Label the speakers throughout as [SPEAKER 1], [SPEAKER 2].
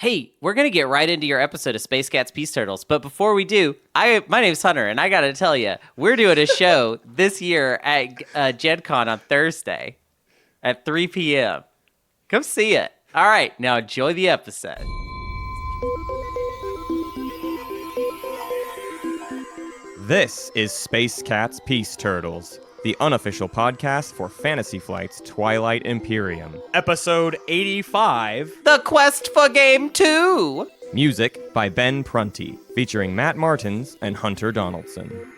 [SPEAKER 1] Hey, we're going to get right into your episode of Space Cats Peace Turtles. But before we do, my name's Hunter, and I got to tell you, we're doing a show this year at GenCon on Thursday at 3 p.m. Come see it. All right, now enjoy the episode.
[SPEAKER 2] This is Space Cats Peace Turtles, the unofficial podcast for Fantasy Flight's Twilight Imperium.
[SPEAKER 3] Episode 85.
[SPEAKER 1] The Quest for Game 2.
[SPEAKER 2] Music by Ben Prunty, featuring Matt Martins and Hunter Donaldson.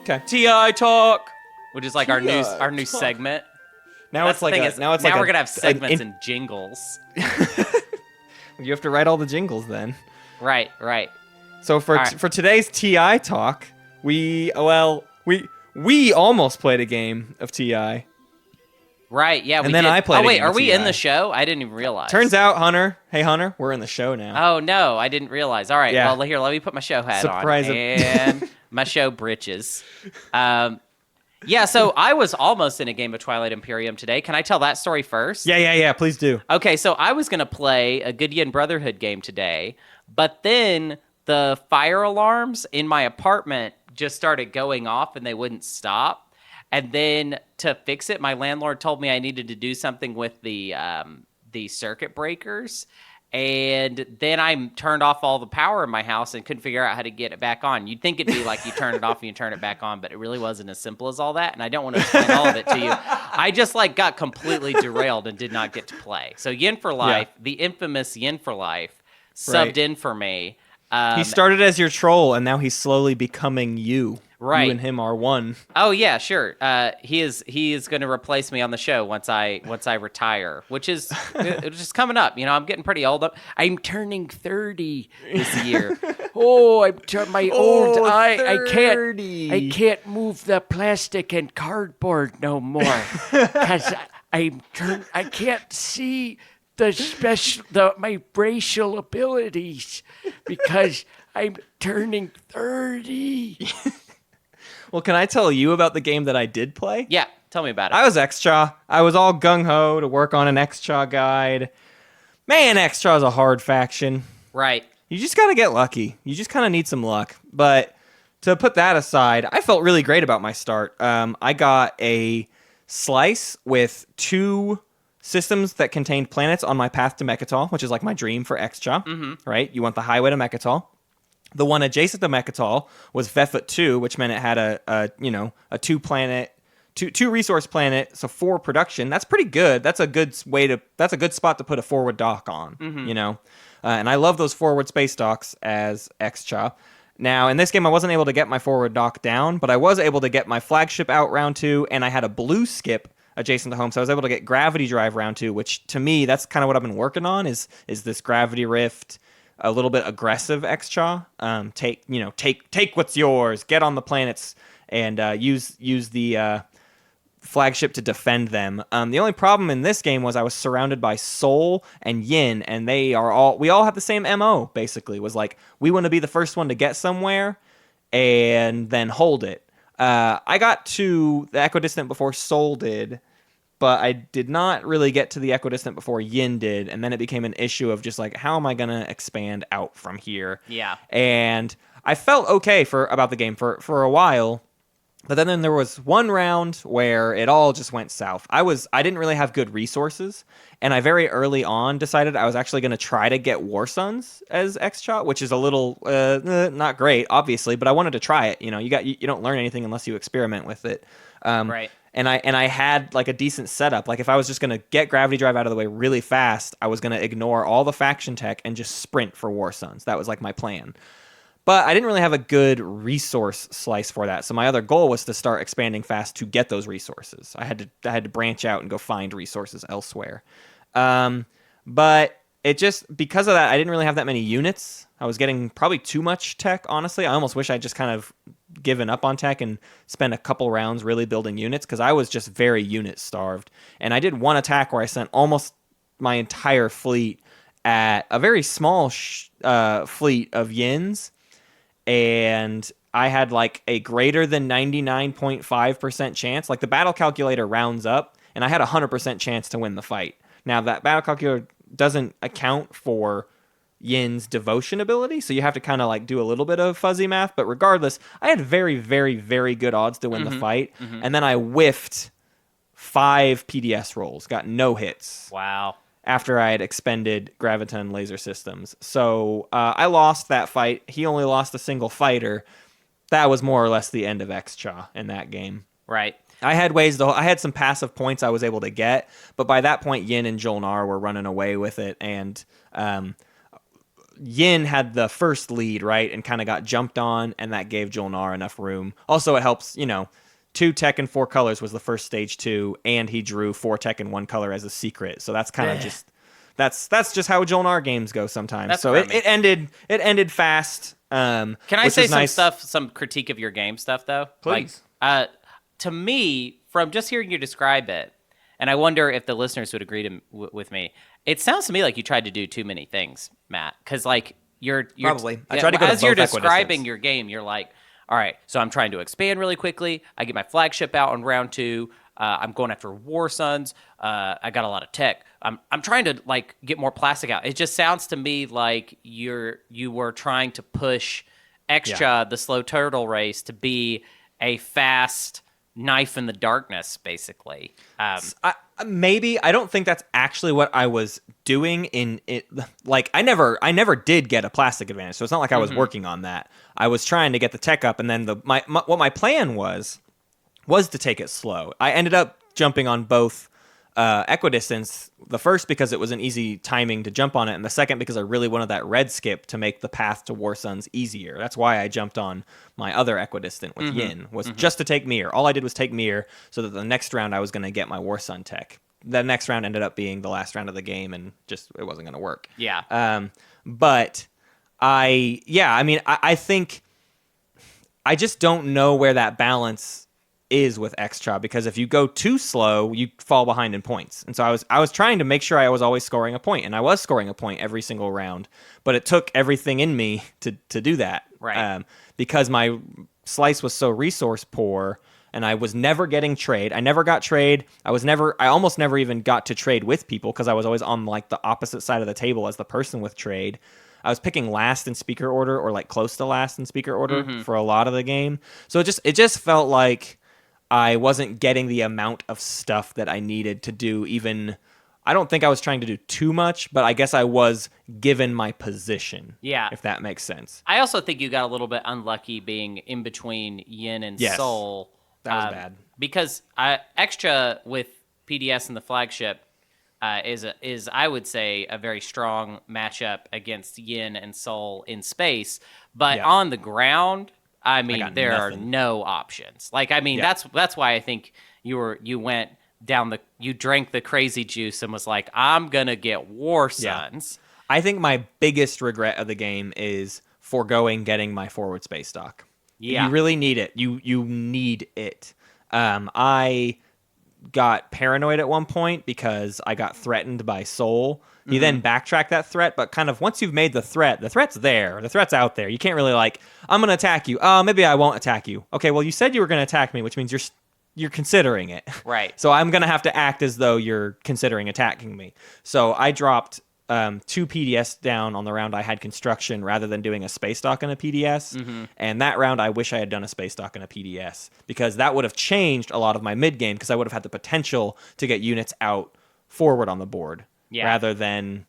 [SPEAKER 3] Okay. TI talk,
[SPEAKER 1] Which is like our new segment.
[SPEAKER 3] Now
[SPEAKER 1] That's
[SPEAKER 3] it's like
[SPEAKER 1] the thing
[SPEAKER 3] a,
[SPEAKER 1] is,
[SPEAKER 3] now it's
[SPEAKER 1] now
[SPEAKER 3] like
[SPEAKER 1] we're
[SPEAKER 3] a-
[SPEAKER 1] gonna have segments
[SPEAKER 3] an-
[SPEAKER 1] and jingles.
[SPEAKER 3] You have to write all the jingles then.
[SPEAKER 1] Right.
[SPEAKER 3] So for
[SPEAKER 1] All right.
[SPEAKER 3] for today's TI talk, we almost played a game of TI.
[SPEAKER 1] Right, yeah.
[SPEAKER 3] And
[SPEAKER 1] we
[SPEAKER 3] then
[SPEAKER 1] did.
[SPEAKER 3] I played
[SPEAKER 1] Oh
[SPEAKER 3] a
[SPEAKER 1] wait,
[SPEAKER 3] game
[SPEAKER 1] are
[SPEAKER 3] of
[SPEAKER 1] we in
[SPEAKER 3] TI.
[SPEAKER 1] the show? I didn't even realize.
[SPEAKER 3] Turns out, Hunter, we're in the show now.
[SPEAKER 1] Oh no, I didn't realize. All right,
[SPEAKER 3] Yeah.
[SPEAKER 1] well here, let me put my show hat
[SPEAKER 3] Surprise
[SPEAKER 1] on
[SPEAKER 3] it.
[SPEAKER 1] and my show britches. Yeah, so I was almost in a game of Twilight Imperium today. Can I tell that story first?
[SPEAKER 3] Yeah, please do.
[SPEAKER 1] Okay, so I was gonna play a Good Yin Brotherhood game today, but then the fire alarms in my apartment just started going off and they wouldn't stop. And then to fix it, my landlord told me I needed to do something with the circuit breakers. And then I turned off all the power in my house and couldn't figure out how to get it back on. You'd think it'd be like you turn it off and you turn it back on, but it really wasn't as simple as all that. And I don't want to explain all of it to you. I just got completely derailed and did not get to play. So Yin for Life, the infamous Yin for Life, subbed in for me.
[SPEAKER 3] He started as your troll, and now he's slowly becoming you.
[SPEAKER 1] Right.
[SPEAKER 3] You and him are one.
[SPEAKER 1] Oh yeah, sure. He is going to replace me on the show once I retire, which is just coming up. You know, I'm getting pretty old. I'm turning 30 this year. Oh, my old eye.
[SPEAKER 3] 30.
[SPEAKER 1] I can't move the plastic and cardboard no more because I can't see my racial abilities because I'm turning 30.
[SPEAKER 3] Well, can I tell you about the game that I did play?
[SPEAKER 1] Yeah, tell me about it.
[SPEAKER 3] I was Xcha. I was all gung-ho to work on an Xcha guide. Man, Xcha is a hard faction.
[SPEAKER 1] Right.
[SPEAKER 3] You just gotta get lucky. You just kind of need some luck. But to put that aside, I felt really great about my start. I got a slice with 2 systems that contained planets on my path to Mechatol, which is like my dream for Xcha, right? You want the highway to Mechatol. The one adjacent to Mechatol was Vefut 2, which meant it had a 2 resource planet, so 4 production. That's pretty good. That's a good spot to put a forward dock on, you know. And I love those forward space docks as Xcha. Now, in this game, I wasn't able to get my forward dock down, but I was able to get my flagship out round 2, and I had a blue skip adjacent to home, so I was able to get gravity drive round 2, which to me, that's kind of what I've been working on is this gravity rift. A little bit aggressive Xcha. Take what's yours. Get on the planets and use the flagship to defend them. The only problem in this game was I was surrounded by Soul and Yin, and we all have the same MO. Basically, was like we want to be the first one to get somewhere and then hold it. I got to the Equidistant before Soul did. But I did not really get to the Equidistant before Yin did, and then it became an issue of just like, how am I going to expand out from here?
[SPEAKER 1] Yeah.
[SPEAKER 3] And I felt okay about the game for a while, but then there was one round where it all just went south. I didn't really have good resources, and I very early on decided I was actually going to try to get War Sons as Xcha, which is a little not great, obviously, but I wanted to try it. You know, you don't learn anything unless you experiment with it.
[SPEAKER 1] Right.
[SPEAKER 3] And I had like a decent setup. Like if I was just gonna get gravity drive out of the way really fast, I was gonna ignore all the faction tech and just sprint for War Sons. That was like my plan. But I didn't really have a good resource slice for that. So my other goal was to start expanding fast to get those resources. I had to branch out and go find resources elsewhere. But it just, because of that, I didn't really have that many units. I was getting probably too much tech, honestly. I almost wish I just kind of given up on tech and spent a couple rounds really building units because I was just very unit starved. And I did one attack where I sent almost my entire fleet at a very small fleet of Yins, and I had like a greater than 99.5% chance. Like the battle calculator rounds up, and I had a 100% chance to win the fight. Now that battle calculator doesn't account for Yin's devotion ability, so you have to kind of like do a little bit of fuzzy math. But regardless, I had very, very, very good odds to win the fight, and then I whiffed 5 PDS rolls, got no hits.
[SPEAKER 1] Wow.
[SPEAKER 3] After I had expended Graviton laser systems. So I lost that fight. He only lost a single fighter. That was more or less the end of X-Cha in that game.
[SPEAKER 1] Right.
[SPEAKER 3] I had some passive points I was able to get, but by that point, Yin and Jolnar were running away with it, and Yin had the first lead, right, and kind of got jumped on, and that gave Jolnar enough room. Also, it helps, 2 tech and 4 colors was the first stage 2, and he drew 4 tech and 1 color as a secret. So that's kind of just that's just how Jolnar games go sometimes.
[SPEAKER 1] That's
[SPEAKER 3] so it ended fast.
[SPEAKER 1] Can I say some critique of your game stuff though?
[SPEAKER 3] Please.
[SPEAKER 1] Like, to me, from just hearing you describe it, and I wonder if the listeners would agree with me. It sounds to me like you tried to do too many things, Matt. Because like you're
[SPEAKER 3] probably I tried to go to
[SPEAKER 1] as you're
[SPEAKER 3] both
[SPEAKER 1] describing your game, you're like, all right, so I'm trying to expand really quickly. I get my flagship out on round 2. I'm going after War Suns. I got a lot of tech. I'm trying to like get more plastic out. It just sounds to me like you were trying to push X-Cha, the slow turtle race, to be a fast knife in the darkness, basically.
[SPEAKER 3] Maybe I don't think that's actually what I was doing in it. Like I never did get a plastic advantage, so it's not like I was working on that. I was trying to get the tech up, and then what my plan was to take it slow. I ended up jumping on both equidistance. The first because it was an easy timing to jump on it, and the second because I really wanted that red skip to make the path to War Suns easier. That's why I jumped on my other equidistant with Yin, was just to take Mir. All I did was take Mir so that the next round I was going to get my War Sun tech. The next round ended up being the last round of the game, and just it wasn't going to work.
[SPEAKER 1] Yeah.
[SPEAKER 3] But I think I just don't know where that balance is with X-Cha, because if you go too slow, you fall behind in points. And so I was trying to make sure I was always scoring a point, and I was scoring a point every single round, but it took everything in me to do that.
[SPEAKER 1] Right.
[SPEAKER 3] Because my slice was so resource poor, and I was never getting trade. I never got trade. I almost never even got to trade with people because I was always on like the opposite side of the table as the person with trade. I was picking last in speaker order, or like close to last in speaker order for a lot of the game. So it just felt like I wasn't getting the amount of stuff that I needed to do. Even I don't think I was trying to do too much, but I guess I was given my position.
[SPEAKER 1] Yeah.
[SPEAKER 3] If that makes sense.
[SPEAKER 1] I also think you got a little bit unlucky being in between Yin and Soul.
[SPEAKER 3] That was bad.
[SPEAKER 1] Because X-Cha with PDS and the flagship is I would say a very strong matchup against Yin and Soul in space, but on the ground, I mean, there are no options. Like, I mean, that's why I think you went down you drank the crazy juice and was like, I'm gonna get War Suns.
[SPEAKER 3] I think my biggest regret of the game is foregoing getting my forward space dock.
[SPEAKER 1] Yeah.
[SPEAKER 3] You really need it. You need it. I got paranoid at one point because I got threatened by Soul. He then backtracked that threat, but kind of once you've made the threat's there. The threat's out there. You can't really like, I'm going to attack you. Maybe I won't attack you. Okay, well, you said you were going to attack me, which means you're considering it.
[SPEAKER 1] Right.
[SPEAKER 3] So I'm going to have to act as though you're considering attacking me. So I dropped 2 PDS down on the round I had construction rather than doing a space dock and a PDS. And that round I wish I had done a space dock and a PDS, because that would have changed a lot of my mid game, because I would have had the potential to get units out forward on the board rather than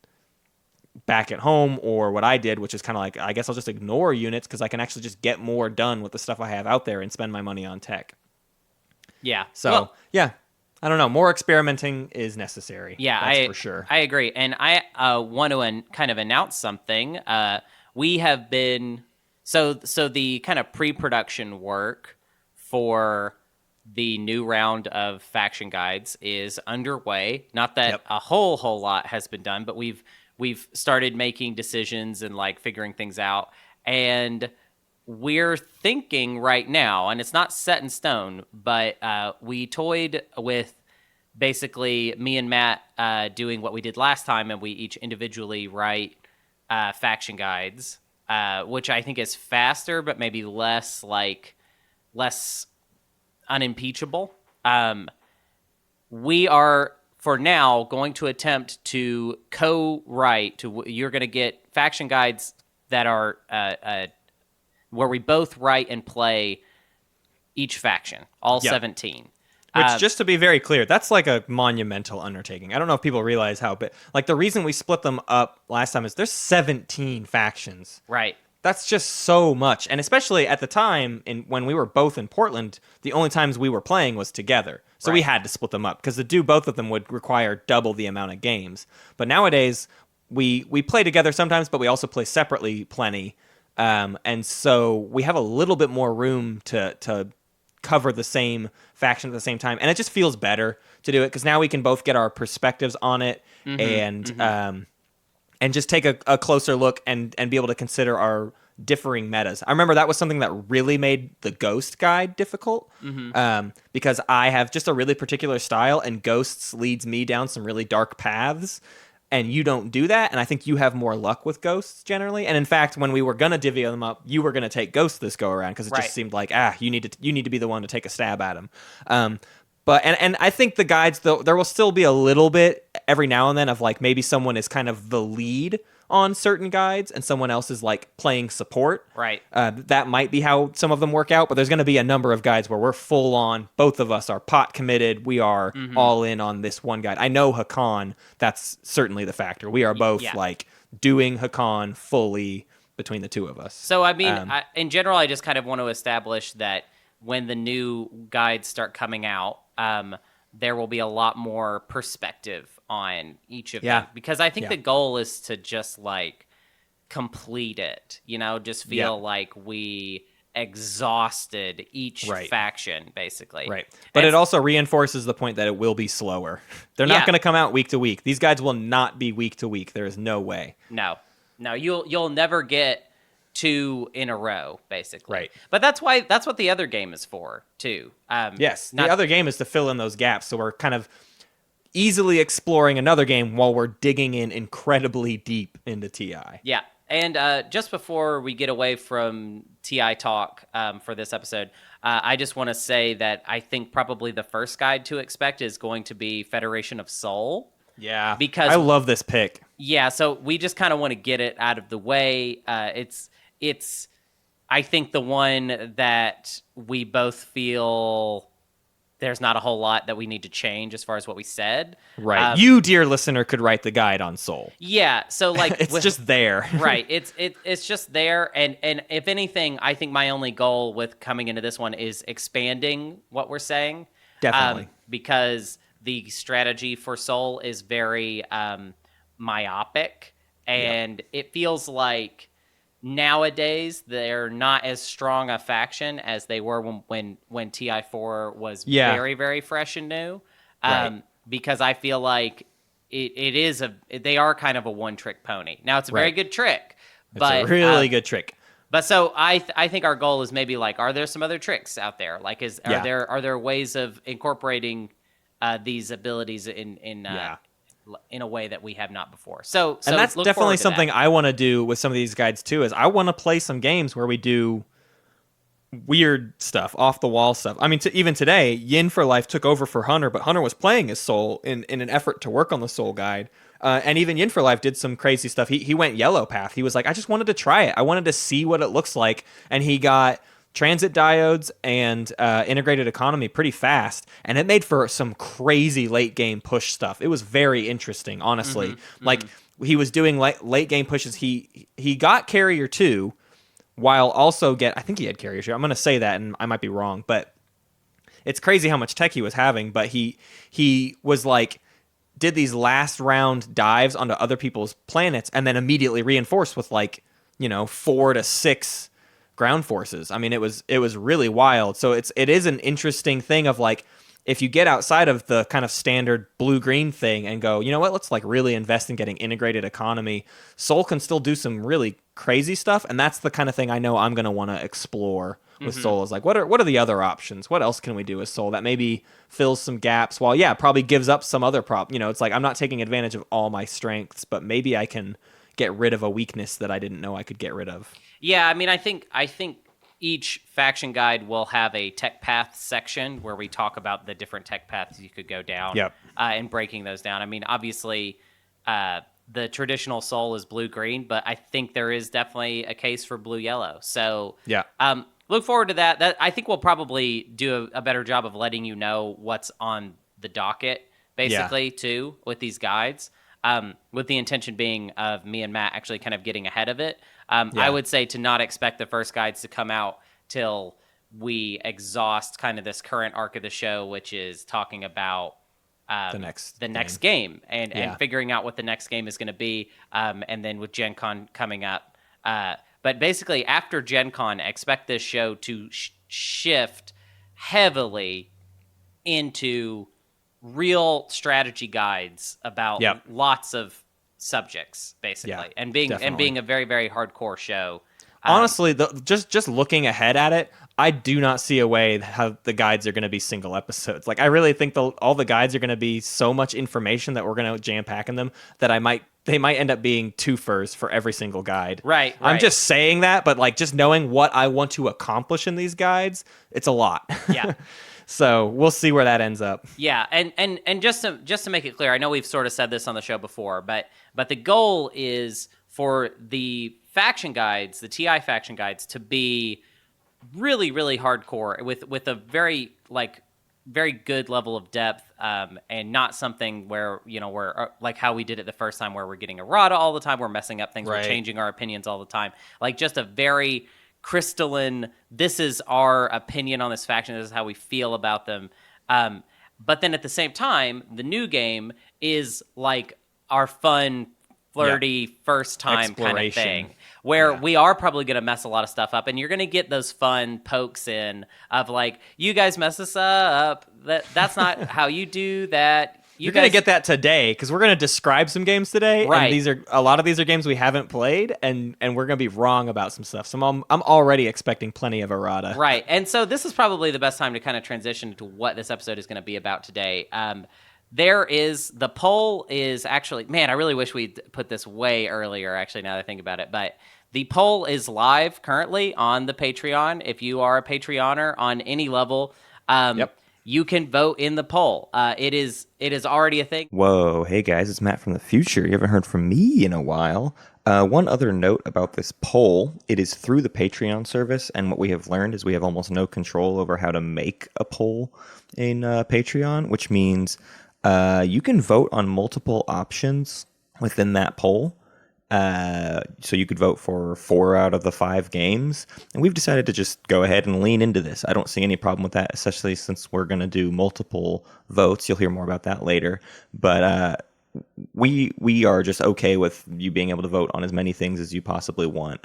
[SPEAKER 3] back at home, or what I did, which is kind of like, I guess I'll just ignore units because I can actually just get more done with the stuff I have out there and spend my money on tech.
[SPEAKER 1] Yeah.
[SPEAKER 3] So, I don't know. More experimenting is necessary.
[SPEAKER 1] Yeah,
[SPEAKER 3] that's for sure.
[SPEAKER 1] I agree. And I want to kind of announce something. We have been so the kind of pre-production work for the new round of faction guides is underway. Not that a whole lot has been done, but we've started making decisions and like figuring things out. And we're thinking right now, and it's not set in stone, but we toyed with basically me and Matt doing what we did last time, and we each individually write faction guides, which I think is faster, but maybe less unimpeachable. We are, for now, going to attempt to co-write. You're going to get faction guides that are where we both write and play each faction, all 17.
[SPEAKER 3] Which, just to be very clear, that's like a monumental undertaking. I don't know if people realize how big. Like, the reason we split them up last time is there's 17 factions.
[SPEAKER 1] Right.
[SPEAKER 3] That's just so much. And especially at the time, when we were both in Portland, the only times we were playing was together. So we had to split them up, because to do both of them would require double the amount of games. But nowadays, we play together sometimes, but we also play separately plenty. And so we have a little bit more room to cover the same faction at the same time, and it just feels better to do it, because now we can both get our perspectives on it, and just take a closer look and be able to consider our differing metas. I remember that was something that really made the Ghost guide difficult, because I have just a really particular style, and Ghosts leads me down some really dark paths, and you don't do that, and I think you have more luck with Ghosts generally. And in fact, when we were gonna divvy them up, you were gonna take Ghosts this go around, because it just seemed like you need to be the one to take a stab at him. But I think the guides, though, there will still be a little bit every now and then of like maybe someone is kind of the lead on certain guides and someone else is like playing support.
[SPEAKER 1] Right.
[SPEAKER 3] That might be how some of them work out, but there's going to be a number of guides where we're full on. Both of us are pot committed. We are all in on this one guide. I know Hakan, that's certainly the factor. We are both like doing Hakan fully between the two of us.
[SPEAKER 1] So, I mean, in general, I just kind of want to establish that when the new guides start coming out, there will be a lot more perspective on each of them, because I think the goal is to just like complete it, just feel like we exhausted each faction basically.
[SPEAKER 3] Right. But it also reinforces the point that it will be slower. They're not going to come out week to week. These guides will not be week to week. There is no way.
[SPEAKER 1] No, you'll never get 2 in a row, basically.
[SPEAKER 3] Right.
[SPEAKER 1] But that's what the other game is for, too.
[SPEAKER 3] Yes. The other game is to fill in those gaps. So we're kind of easily exploring another game while we're digging in incredibly deep into TI.
[SPEAKER 1] Yeah. And just before we get away from TI talk for this episode, I just want to say that I think probably the first guide to expect is going to be Federation of Soul.
[SPEAKER 3] Yeah.
[SPEAKER 1] Because
[SPEAKER 3] I love this pick.
[SPEAKER 1] Yeah. So we just kind of want to get it out of the way. It's I think the one that we both feel there's not a whole lot that we need to change as far as what we said.
[SPEAKER 3] Right. You, dear listener, could write the guide on Soul.
[SPEAKER 1] Yeah. So like
[SPEAKER 3] it's just there.
[SPEAKER 1] Right. It's just there. And if anything, I think my only goal with coming into this one is expanding what we're saying.
[SPEAKER 3] Definitely.
[SPEAKER 1] Because the strategy for Soul is very myopic, and it feels like nowadays they're not as strong a faction as they were when TI4 was very, very fresh and new. Because I feel like they are kind of a one-trick pony. Now it's a very good trick. But,
[SPEAKER 3] it's a really good trick.
[SPEAKER 1] But so I think our goal is maybe like, are there some other tricks out there? Like, are there ways of incorporating these abilities in a way that we have not before? So
[SPEAKER 3] and that's definitely something I want to do with some of these guides too. Is I want to play some games where we do weird stuff, off the wall stuff. I mean, even today, Yin for Life took over for Hunter, but Hunter was playing his Soul in an effort to work on the Soul guide. And even Yin for Life did some crazy stuff. He went yellow path. He was like, I just wanted to try it. I wanted to see what it looks like. And he got transit diodes and integrated economy pretty fast, and it made for some crazy late game push stuff. It was very interesting, honestly. He was doing late game pushes. He got Carrier 2 while also I think he had Carrier 2. I'm going to say that, and I might be wrong, but it's crazy how much tech he was having. But he was like, did these last round dives onto other people's planets and then immediately reinforced with 4 to 6 ground forces. I mean, it was really wild. So it is an interesting thing of like, if you get outside of the kind of standard blue-green thing and go, you know what, let's like really invest in getting integrated economy, Soul can still do some really crazy stuff, and that's the kind of thing I know I'm going to want to explore with Soul. Is like, what are the other options? What else can we do with Soul that maybe fills some gaps while, probably gives up some other it's like I'm not taking advantage of all my strengths, but maybe I can get rid of a weakness that I didn't know I could get rid of.
[SPEAKER 1] Yeah, I mean, I think each faction guide will have a tech path section where we talk about the different tech paths you could go down.
[SPEAKER 3] Yep.
[SPEAKER 1] And breaking those down. I mean, obviously, the traditional Soul is blue-green, but I think there is definitely a case for blue-yellow. So look forward to that. I think we'll probably do a better job of letting you know what's on the docket, basically, too, with these guides. With the intention being of me and Matt actually kind of getting ahead of it. I would say to not expect the first guides to come out till we exhaust kind of this current arc of the show, which is talking about the next game and figuring out what the next game is going to be. And then with Gen Con coming up. But basically, after Gen Con, expect this show to shift heavily into real strategy just about lots of subjects, basically, and being a very, very hardcore show.
[SPEAKER 3] Honestly, just looking ahead at it, I do not see a way how the guides are going to be single episodes. Like, I really think all the guides are going to be so much information that we're going to jam pack in them that they might end up being twofers for every single guide.
[SPEAKER 1] Right.
[SPEAKER 3] I'm just saying that, but like just knowing what I want to accomplish in these guides, it's a lot.
[SPEAKER 1] Yeah.
[SPEAKER 3] So we'll see where that ends up.
[SPEAKER 1] Yeah, and just to make it clear, I know we've sort of said this on the show before, but the goal is for the faction guides, the TI faction guides, to be really, really hardcore with a very good level of depth, and not something where we're like how we did it the first time, where we're getting errata all the time, we're messing up things, we're changing our opinions all the time. Like, just a very crystalline, this is our opinion on this faction, this is how we feel about them. But then at the same time, the new game is like our fun, flirty, first time kind of thing, where we are probably going to mess a lot of stuff up, and you're going to get those fun pokes in of like, you guys mess this up, that's not how you do that.
[SPEAKER 3] You're going to get that today, because we're going to describe some games today,
[SPEAKER 1] right?
[SPEAKER 3] And a lot of these are games we haven't played, and we're going to be wrong about some stuff. So I'm already expecting plenty of errata.
[SPEAKER 1] Right, and so this is probably the best time to kind of transition to what this episode is going to be about today. The poll is actually, man, I really wish we'd put this way earlier, actually, now that I think about it, but the poll is live currently on the Patreon. If you are a Patreoner on any level, you can vote in the poll. It is already a thing.
[SPEAKER 2] Whoa, hey guys, it's Matt from the future. You haven't heard from me in a while. One other note about this poll, it is through the Patreon service, and what we have learned is we have almost no control over how to make a poll in Patreon, which means you can vote on multiple options within that poll. So you could vote for 4 out of the 5 games, and we've decided to just go ahead and lean into this. I don't see any problem with that, especially since we're going to do multiple votes. You'll hear more about that later, but we are just okay with you being able to vote on as many things as you possibly want,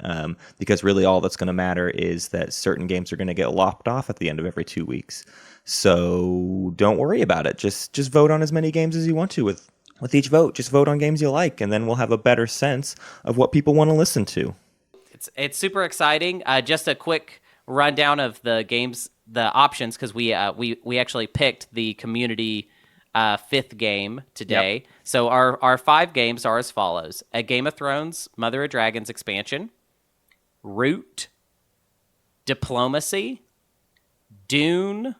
[SPEAKER 2] because really all that's going to matter is that certain games are going to get lopped off at the end of every 2 weeks. So don't worry about it. Just vote on as many games as you want to with each vote. Just vote on games you like, and then we'll have a better sense of what people want to listen to.
[SPEAKER 1] It's super exciting. Just a quick rundown of the games, the options, because we actually picked the community 5th game today. Yep. So our 5 games are as follows: a Game of Thrones Mother of Dragons expansion, Root, Diplomacy, Dune,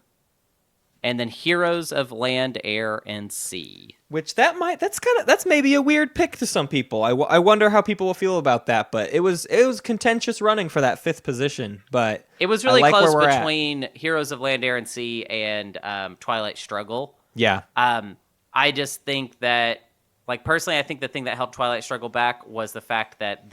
[SPEAKER 1] and then Heroes of Land, Air, and Sea.
[SPEAKER 3] Which that's maybe a weird pick to some people. I wonder how people will feel about that. But it was contentious running for that 5th position. But
[SPEAKER 1] it was really close between Heroes of Land, Air, and Sea and Twilight Struggle.
[SPEAKER 3] Yeah.
[SPEAKER 1] I just think that, like, personally, I think the thing that helped Twilight Struggle back was the fact that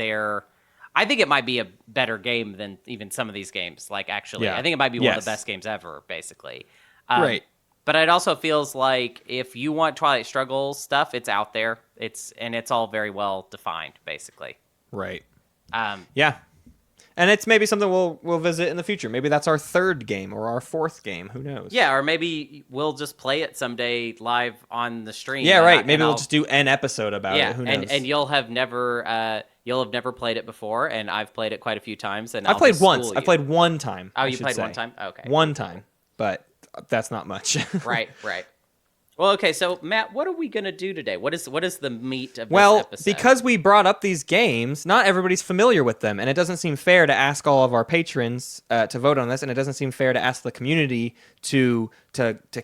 [SPEAKER 1] I think it might be a better game than even some of these games. Like, actually, I think it might be one of the best games ever, basically.
[SPEAKER 3] Right.
[SPEAKER 1] But it also feels like if you want Twilight Struggle stuff, it's out there. It's all very well defined, basically.
[SPEAKER 3] Right.
[SPEAKER 1] Yeah.
[SPEAKER 3] And it's maybe something we'll visit in the future. Maybe that's our third game or our fourth game. Who knows?
[SPEAKER 1] Yeah, or maybe we'll just play it someday live on the stream.
[SPEAKER 3] Yeah, right. Maybe we'll just do an episode about it. Who knows?
[SPEAKER 1] And you'll have never played it before, and I've played it quite a few times. And
[SPEAKER 3] I played once. I played one time.
[SPEAKER 1] Oh, you played one time? Okay.
[SPEAKER 3] One time, but that's not much.
[SPEAKER 1] Right. Well, okay, so Matt, what are we going to do today? What is the meat of this
[SPEAKER 3] Well,
[SPEAKER 1] episode?
[SPEAKER 3] because we brought up these games, not everybody's familiar with them, and it doesn't seem fair to ask all of our patrons to vote on this, and it doesn't seem fair to ask the community to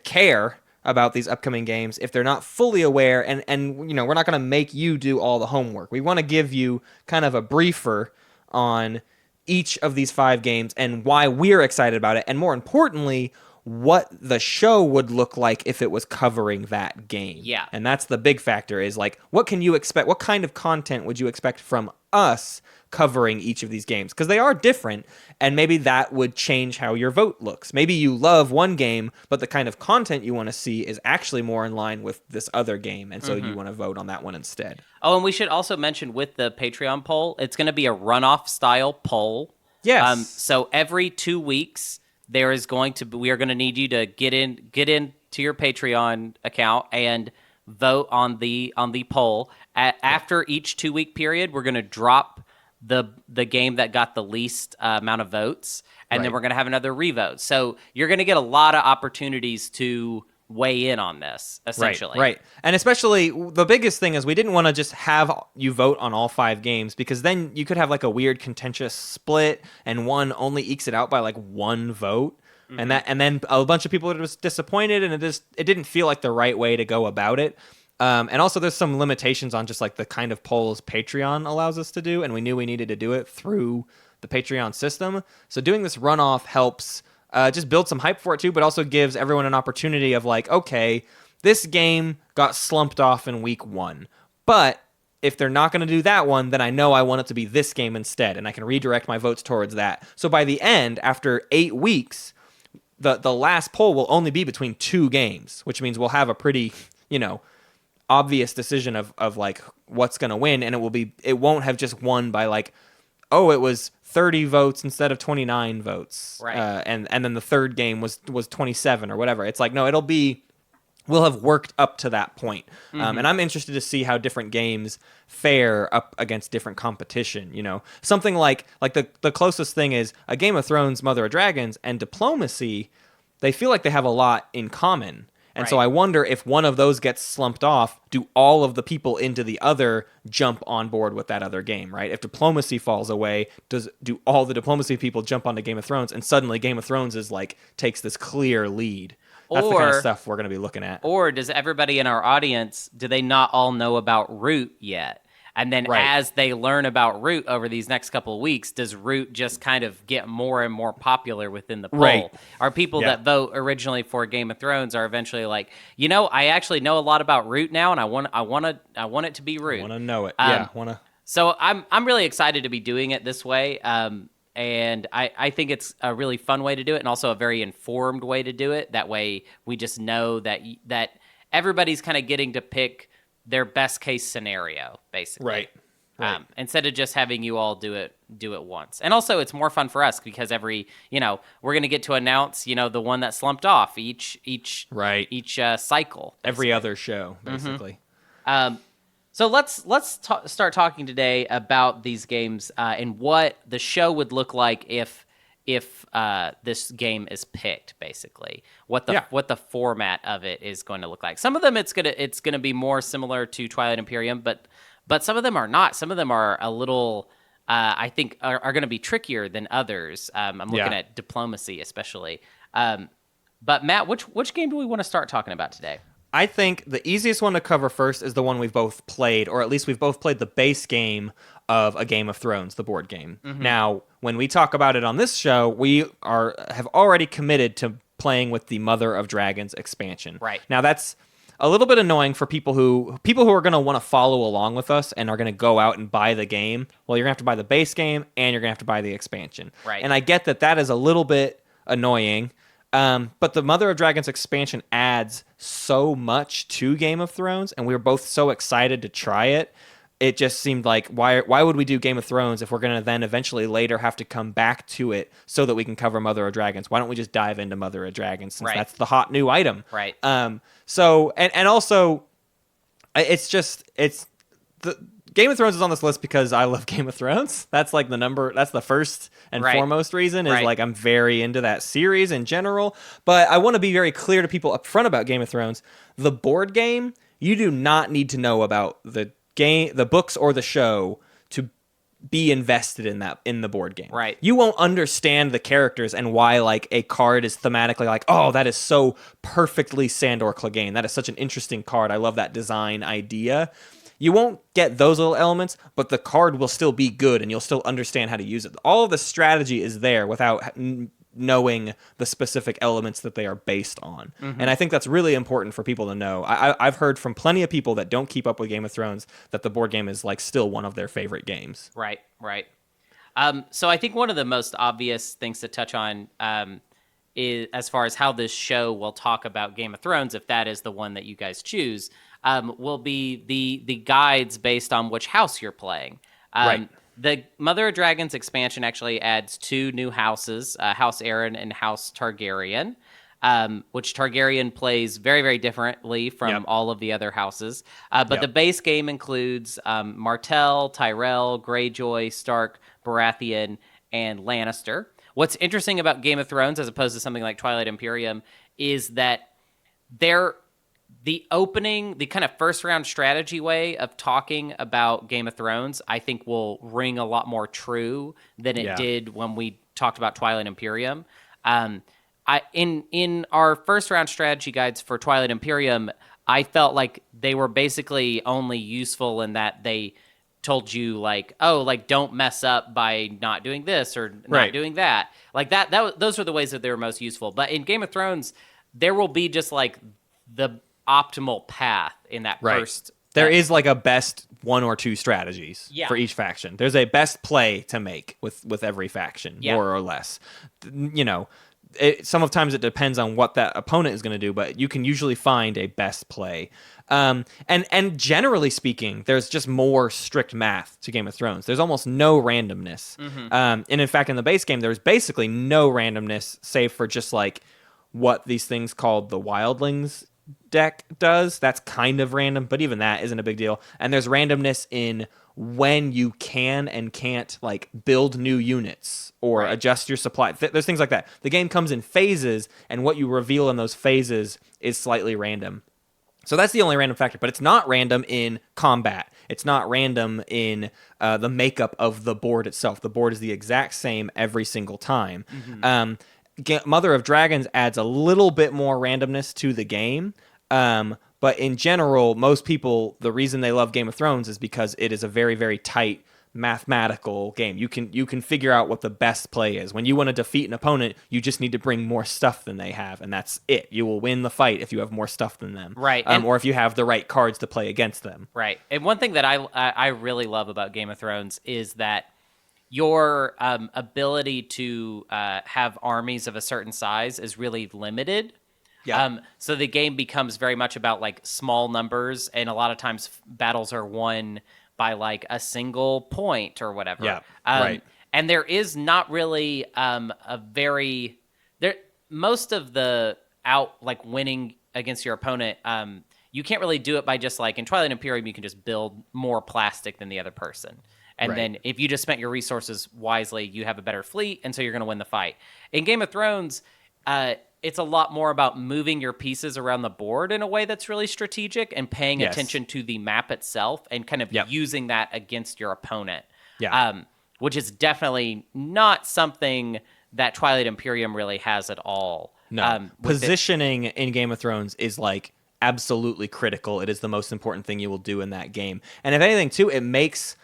[SPEAKER 3] care about these upcoming games if they're not fully aware, and you know, we're not going to make you do all the homework. We want to give you kind of a briefer on each of these 5 games and why we're excited about it, and more importantly, what the show would look like if it was covering that game.
[SPEAKER 1] Yeah.
[SPEAKER 3] And that's the big factor is like, what can you expect? What kind of content would you expect from us covering each of these games? Because they are different, and maybe that would change how your vote looks. Maybe you love one game, but the kind of content you want to see is actually more in line with this other game, and so you want to vote on that one instead.
[SPEAKER 1] Oh, and we should also mention with the Patreon poll, it's going to be a runoff style poll.
[SPEAKER 3] Yes.
[SPEAKER 1] So every 2 weeks, we are going to need you to get into your Patreon account and vote on the poll. After each 2 week period, we're going to drop the game that got the least amount of votes, and then we're going to have another revote. So you're going to get a lot of opportunities to weigh in on this, essentially.
[SPEAKER 3] Right. And especially the biggest thing is we didn't want to just have you vote on all 5 games, because then you could have like a weird contentious split and one only ekes it out by like 1 vote. And then a bunch of people are just disappointed, and it didn't feel like the right way to go about it. And also there's some limitations on just like the kind of polls Patreon allows us to do, and we knew we needed to do it through the Patreon system. So doing this runoff helps just build some hype for it too, but also gives everyone an opportunity of like, okay, this game got slumped off in week 1, but if they're not going to do that one, then I know I want it to be this game instead, and I can redirect my votes towards that. So by the end, after 8 weeks, the last poll will only be between 2 games, which means we'll have a pretty, obvious decision of like what's going to win, and it won't have just won by like, oh, it was 30 votes instead of 29 votes.
[SPEAKER 1] Right.
[SPEAKER 3] And then the third game was 27 or whatever. It's like, no, we'll have worked up to that point. And I'm interested to see how different games fare up against different competition. Something like the closest thing is a Game of Thrones, Mother of Dragons, and Diplomacy. They feel like they have a lot in common. And so I wonder if one of those gets slumped off, do all of the people into the other jump on board with that other game, right? If Diplomacy falls away, do all the Diplomacy people jump onto Game of Thrones, and suddenly Game of Thrones takes this clear lead? That's the kind of stuff we're going to be looking at.
[SPEAKER 1] Or does everybody in our audience, do they not all know about Root yet? And then as they learn about Root over these next couple of weeks, does Root just kind of get more and more popular within the poll?
[SPEAKER 3] Right.
[SPEAKER 1] Are people that vote originally for Game of Thrones are eventually like, I actually know a lot about Root now, and I want it to be Root.
[SPEAKER 3] I want to know it.
[SPEAKER 1] So I'm really excited to be doing it this way. And I think it's a really fun way to do it, and also a very informed way to do it. That way we just know that everybody's kind of getting to pick their best case scenario, basically.
[SPEAKER 3] Right.
[SPEAKER 1] Instead of just having you all do it once. And also it's more fun for us because we're going to get to announce, the one that slumped off each cycle. Basically.
[SPEAKER 3] Every other show, basically.
[SPEAKER 1] So let's start talking today about these games and what the show would look like if this game is picked, basically. What the format of it is going to look like. Some of them it's gonna be more similar to Twilight Imperium, but some of them are not. Some of them are a little I think are going to be trickier than others. I'm looking at Diplomacy especially. But Matt, which game do we want to start talking about today?
[SPEAKER 3] I think the easiest one to cover first is the one we've both played, or at least we've both played the base game of A Game of Thrones, the board game. Now, when we talk about it on this show, we have already committed to playing with the Mother of Dragons expansion.
[SPEAKER 1] Right.
[SPEAKER 3] Now, that's a little bit annoying for people who are going to want to follow along with us and are going to go out and buy the game. Well, you're going to have to buy the base game, and you're going to have to buy the expansion.
[SPEAKER 1] Right.
[SPEAKER 3] And I get that is a little bit annoying. But the Mother of Dragons expansion adds so much to Game of Thrones, and we were both so excited to try it it just seemed like why would we do Game of Thrones if we're going to then eventually later have to come back to it so that we can cover Mother of Dragons? Why don't we just dive into Mother of Dragons since that's the hot new item?
[SPEAKER 1] Right.
[SPEAKER 3] So and also it's the Game of Thrones is on this list because I love Game of Thrones. That's like that's the first and foremost reason is like I'm very into that series in general. But I want to be very clear to people up front about Game of Thrones. The board game, you do not need to know about the game, the books, or the show to be invested in the board game.
[SPEAKER 1] Right.
[SPEAKER 3] You won't understand the characters and why like a card is thematically like, oh, that is so perfectly Sandor Clegane. That is such an interesting card. I love that design idea. You won't get those little elements, but the card will still be good and you'll still understand how to use it. All of the strategy is there without knowing the specific elements that they are based on. Mm-hmm. And I think that's really important for people to know. I've heard from plenty of people that don't keep up with Game of Thrones that the board game is like still one of their favorite games.
[SPEAKER 1] Right. So I think one of the most obvious things to touch on is as far as how this show will talk about Game of Thrones, if that is the one that you guys choose, will be the guides based on which house you're playing.
[SPEAKER 3] Right.
[SPEAKER 1] The Mother of Dragons expansion actually adds 2 new houses, House Aaron and House Targaryen, which Targaryen plays very, very differently from all of the other houses. But the base game includes Martell, Tyrell, Greyjoy, Stark, Baratheon, and Lannister. What's interesting about Game of Thrones, as opposed to something like Twilight Imperium, is that the kind of first round strategy way of talking about Game of Thrones, I think will ring a lot more true than it did when we talked about Twilight Imperium. In our first round strategy guides for Twilight Imperium, I felt like they were basically only useful in that they told you like, oh, like don't mess up by not doing this or not doing that. Like those were the ways that they were most useful. But in Game of Thrones, there will be just like the optimal path in that first.
[SPEAKER 3] There is like a best 1 or 2 strategies for each faction. There's a best play to make with every faction, more or less. You know, sometimes it depends on what that opponent is going to do, but you can usually find a best play. And generally speaking, there's just more strict math to Game of Thrones. There's almost no randomness. Mm-hmm. And in fact, in the base game, there's basically no randomness, save for just like what these things called the Wildlings deck does. That's kind of random, but even that isn't a big deal. And there's randomness in when you can and can't like build new units or adjust your supply. There's things like that. The game comes in phases, and what you reveal in those phases is slightly random. So that's the only random factor, but it's not random in combat. It's not random in the makeup of the board itself. The board is the exact same every single time. Mm-hmm. Mother of Dragons adds a little bit more randomness to the game, but in general, most people, the reason they love Game of Thrones is because it is a very, very tight mathematical game. You can figure out what the best play is. When you want to defeat an opponent, you just need to bring more stuff than they have, and that's it. You will win the fight if you have more stuff than them,
[SPEAKER 1] right?
[SPEAKER 3] Or if you have the right cards to play against them,
[SPEAKER 1] right? And one thing that I really love about Game of Thrones is that your ability to have armies of a certain size is really limited. Yeah. So the game becomes very much about like small numbers, and a lot of times battles are won by like a single point or whatever.
[SPEAKER 3] Yeah.
[SPEAKER 1] And there is not really most of the like winning against your opponent. You can't really do it by just like in Twilight Imperium, you can just build more plastic than the other person. And then if you just spent your resources wisely, you have a better fleet, and so you're going to win the fight. In Game of Thrones, it's a lot more about moving your pieces around the board in a way that's really strategic and paying attention to the map itself and kind of using that against your opponent. Yeah. Which is definitely not something that Twilight Imperium really has at all.
[SPEAKER 3] No. Positioning in Game of Thrones is like absolutely critical. It is the most important thing you will do in that game. And if anything, too, it makes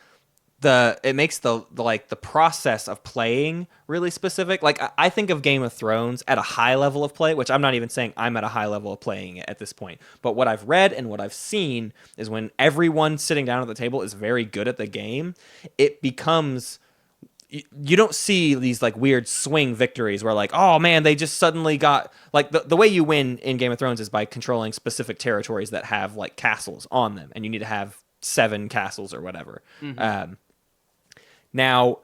[SPEAKER 3] the process of playing really specific. Like I think of Game of Thrones at a high level of play, which I'm not even saying I'm at a high level of playing it at this point. But what I've read and what I've seen is when everyone sitting down at the table is very good at the game, it becomes, you don't see these like weird swing victories where like, oh man, they just suddenly got like the way you win in Game of Thrones is by controlling specific territories that have like castles on them, and you need to have 7 castles or whatever. Now,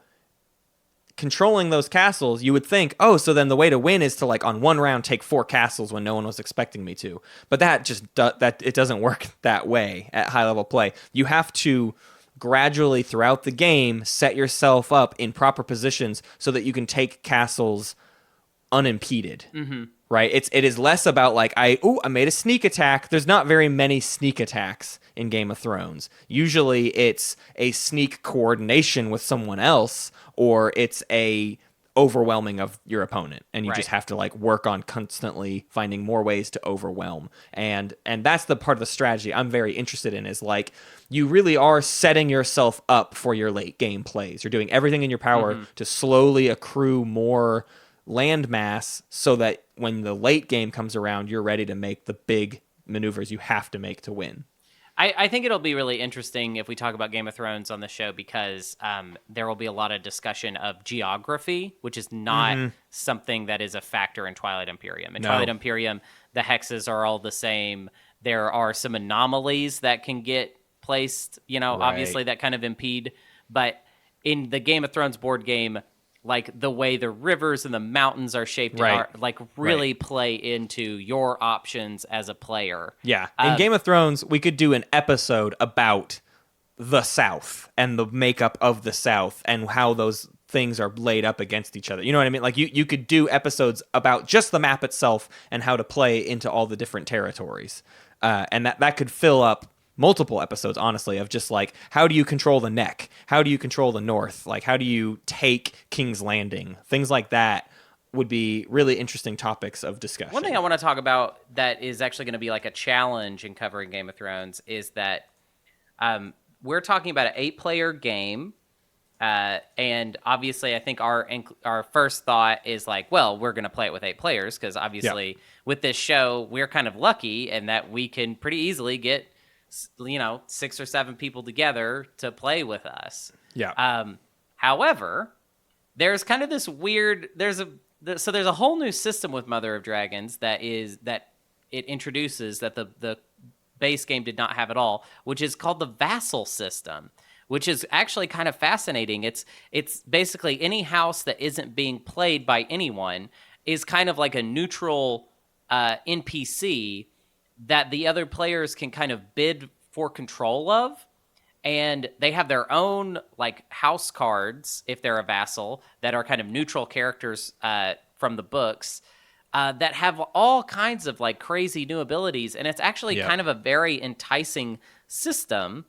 [SPEAKER 3] controlling those castles, you would think, oh, so then the way to win is to like on one round take 4 castles when no one was expecting me to. But that just that it doesn't work that way at high level play. You have to gradually throughout the game set yourself up in proper positions so that you can take castles unimpeded. Right? It is less about like I made a sneak attack. There's not very many sneak attacks in Game of Thrones. Usually it's a sneak coordination with someone else, or it's a overwhelming of your opponent, and you just have to like work on constantly finding more ways to overwhelm. And that's the part of the strategy I'm very interested in, is like you really are setting yourself up for your late game plays. You're doing everything in your power to slowly accrue more land mass so that when the late game comes around, you're ready to make the big maneuvers you have to make to win.
[SPEAKER 1] I think it'll be really interesting if we talk about Game of Thrones on the show, because there will be a lot of discussion of geography, which is not something that is a factor in Twilight Imperium. In Twilight Imperium, the hexes are all the same. There are some anomalies that can get placed, obviously that kind of impede. But in the Game of Thrones board game, like the way the rivers and the mountains are shaped are like really play into your options as a player.
[SPEAKER 3] Yeah. In Game of Thrones, we could do an episode about the South and the makeup of the South and how those things are laid up against each other. You know what I mean? Like you could do episodes about just the map itself and how to play into all the different territories. And that could fill up multiple episodes, honestly, of just like, how do you control the neck? How do you control the north? Like, how do you take King's Landing? Things like that would be really interesting topics of discussion.
[SPEAKER 1] One thing I want to talk about that is actually going to be like a challenge in covering Game of Thrones is that we're talking about an 8-player game. And obviously, I think our first thought is like, well, we're going to play it with 8 players because obviously with this show, we're kind of lucky in that we can pretty easily get 6 or 7 people together to play with us. However, there's kind of this weird there's a whole new system with Mother of Dragons that it introduces that the base game did not have at all, which is called the vassal system, which is actually kind of fascinating. It's basically any house that isn't being played by anyone is kind of like a neutral NPC that the other players can kind of bid for control of, and they have their own like house cards if they're a vassal that are kind of neutral characters from the books that have all kinds of like crazy new abilities, and it's actually kind of a very enticing system.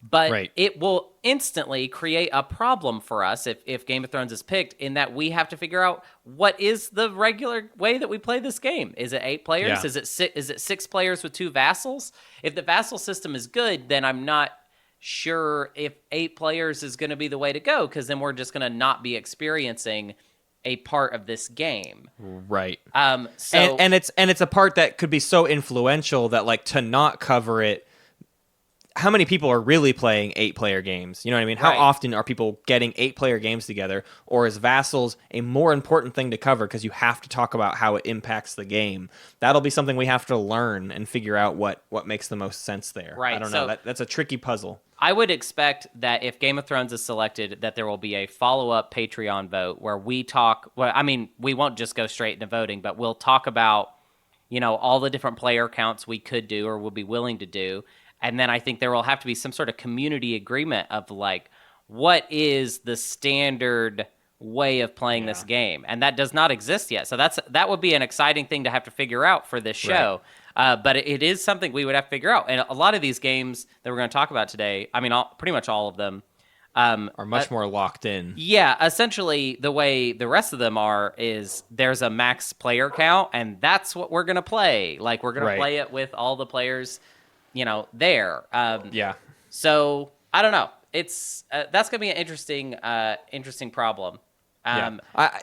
[SPEAKER 1] But it will instantly create a problem for us if Game of Thrones is picked, in that we have to figure out what is the regular way that we play this game. Is it 8 players? Is it 6 players with 2 vassals? If the vassal system is good, then I'm not sure if 8 players is going to be the way to go, because then we're just going to not be experiencing a part of this game.
[SPEAKER 3] Right.
[SPEAKER 1] So
[SPEAKER 3] and it's a part that could be so influential that like to not cover it. How many people are really playing 8-player games? You know what I mean? How often are people getting 8-player games together? Or is vassals a more important thing to cover because you have to talk about how it impacts the game? That'll be something we have to learn and figure out what makes the most sense there.
[SPEAKER 1] Right.
[SPEAKER 3] I don't know. That's a tricky puzzle.
[SPEAKER 1] I would expect that if Game of Thrones is selected, that there will be a follow-up Patreon vote where we talk. Well, I mean, we won't just go straight into voting, but we'll talk about, all the different player counts we could do or will be willing to do. And then I think there will have to be some sort of community agreement of like, what is the standard way of playing this game? And that does not exist yet. So that would be an exciting thing to have to figure out for this show. But it is something we would have to figure out. And a lot of these games that we're going to talk about today, I mean, pretty much all of them,
[SPEAKER 3] are much more locked in.
[SPEAKER 1] Yeah, essentially the way the rest of them are is there's a max player count, and that's what we're going to play. Like, we're going to play it with all the players there. So I don't know. It's that's gonna be an interesting problem.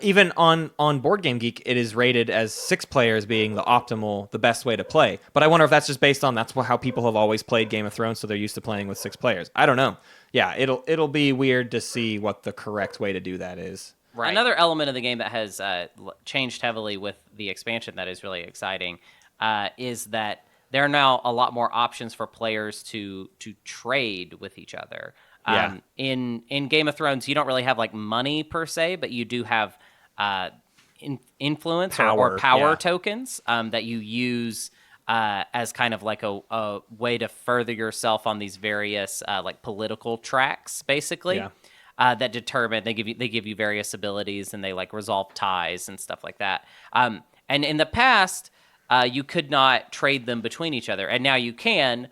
[SPEAKER 3] Even on Board Game Geek, it is rated as 6 players being the best way to play. But I wonder if that's just based on how people have always played Game of Thrones, so they're used to playing with 6 players. I don't know. Yeah, it'll be weird to see what the correct way to do that is.
[SPEAKER 1] Right. Another element of the game that has changed heavily with the expansion that is really exciting is that there are now a lot more options for players to trade with each other.
[SPEAKER 3] Yeah.
[SPEAKER 1] In Game of Thrones, you don't really have like money per se, but you do have influence or power
[SPEAKER 3] yeah.
[SPEAKER 1] tokens that you use as kind of like a way to further yourself on these various like political tracks, basically.
[SPEAKER 3] Yeah.
[SPEAKER 1] That determine they give you various abilities, and they like resolve ties and stuff like that. And in the past, you could not trade them between each other, and now you can,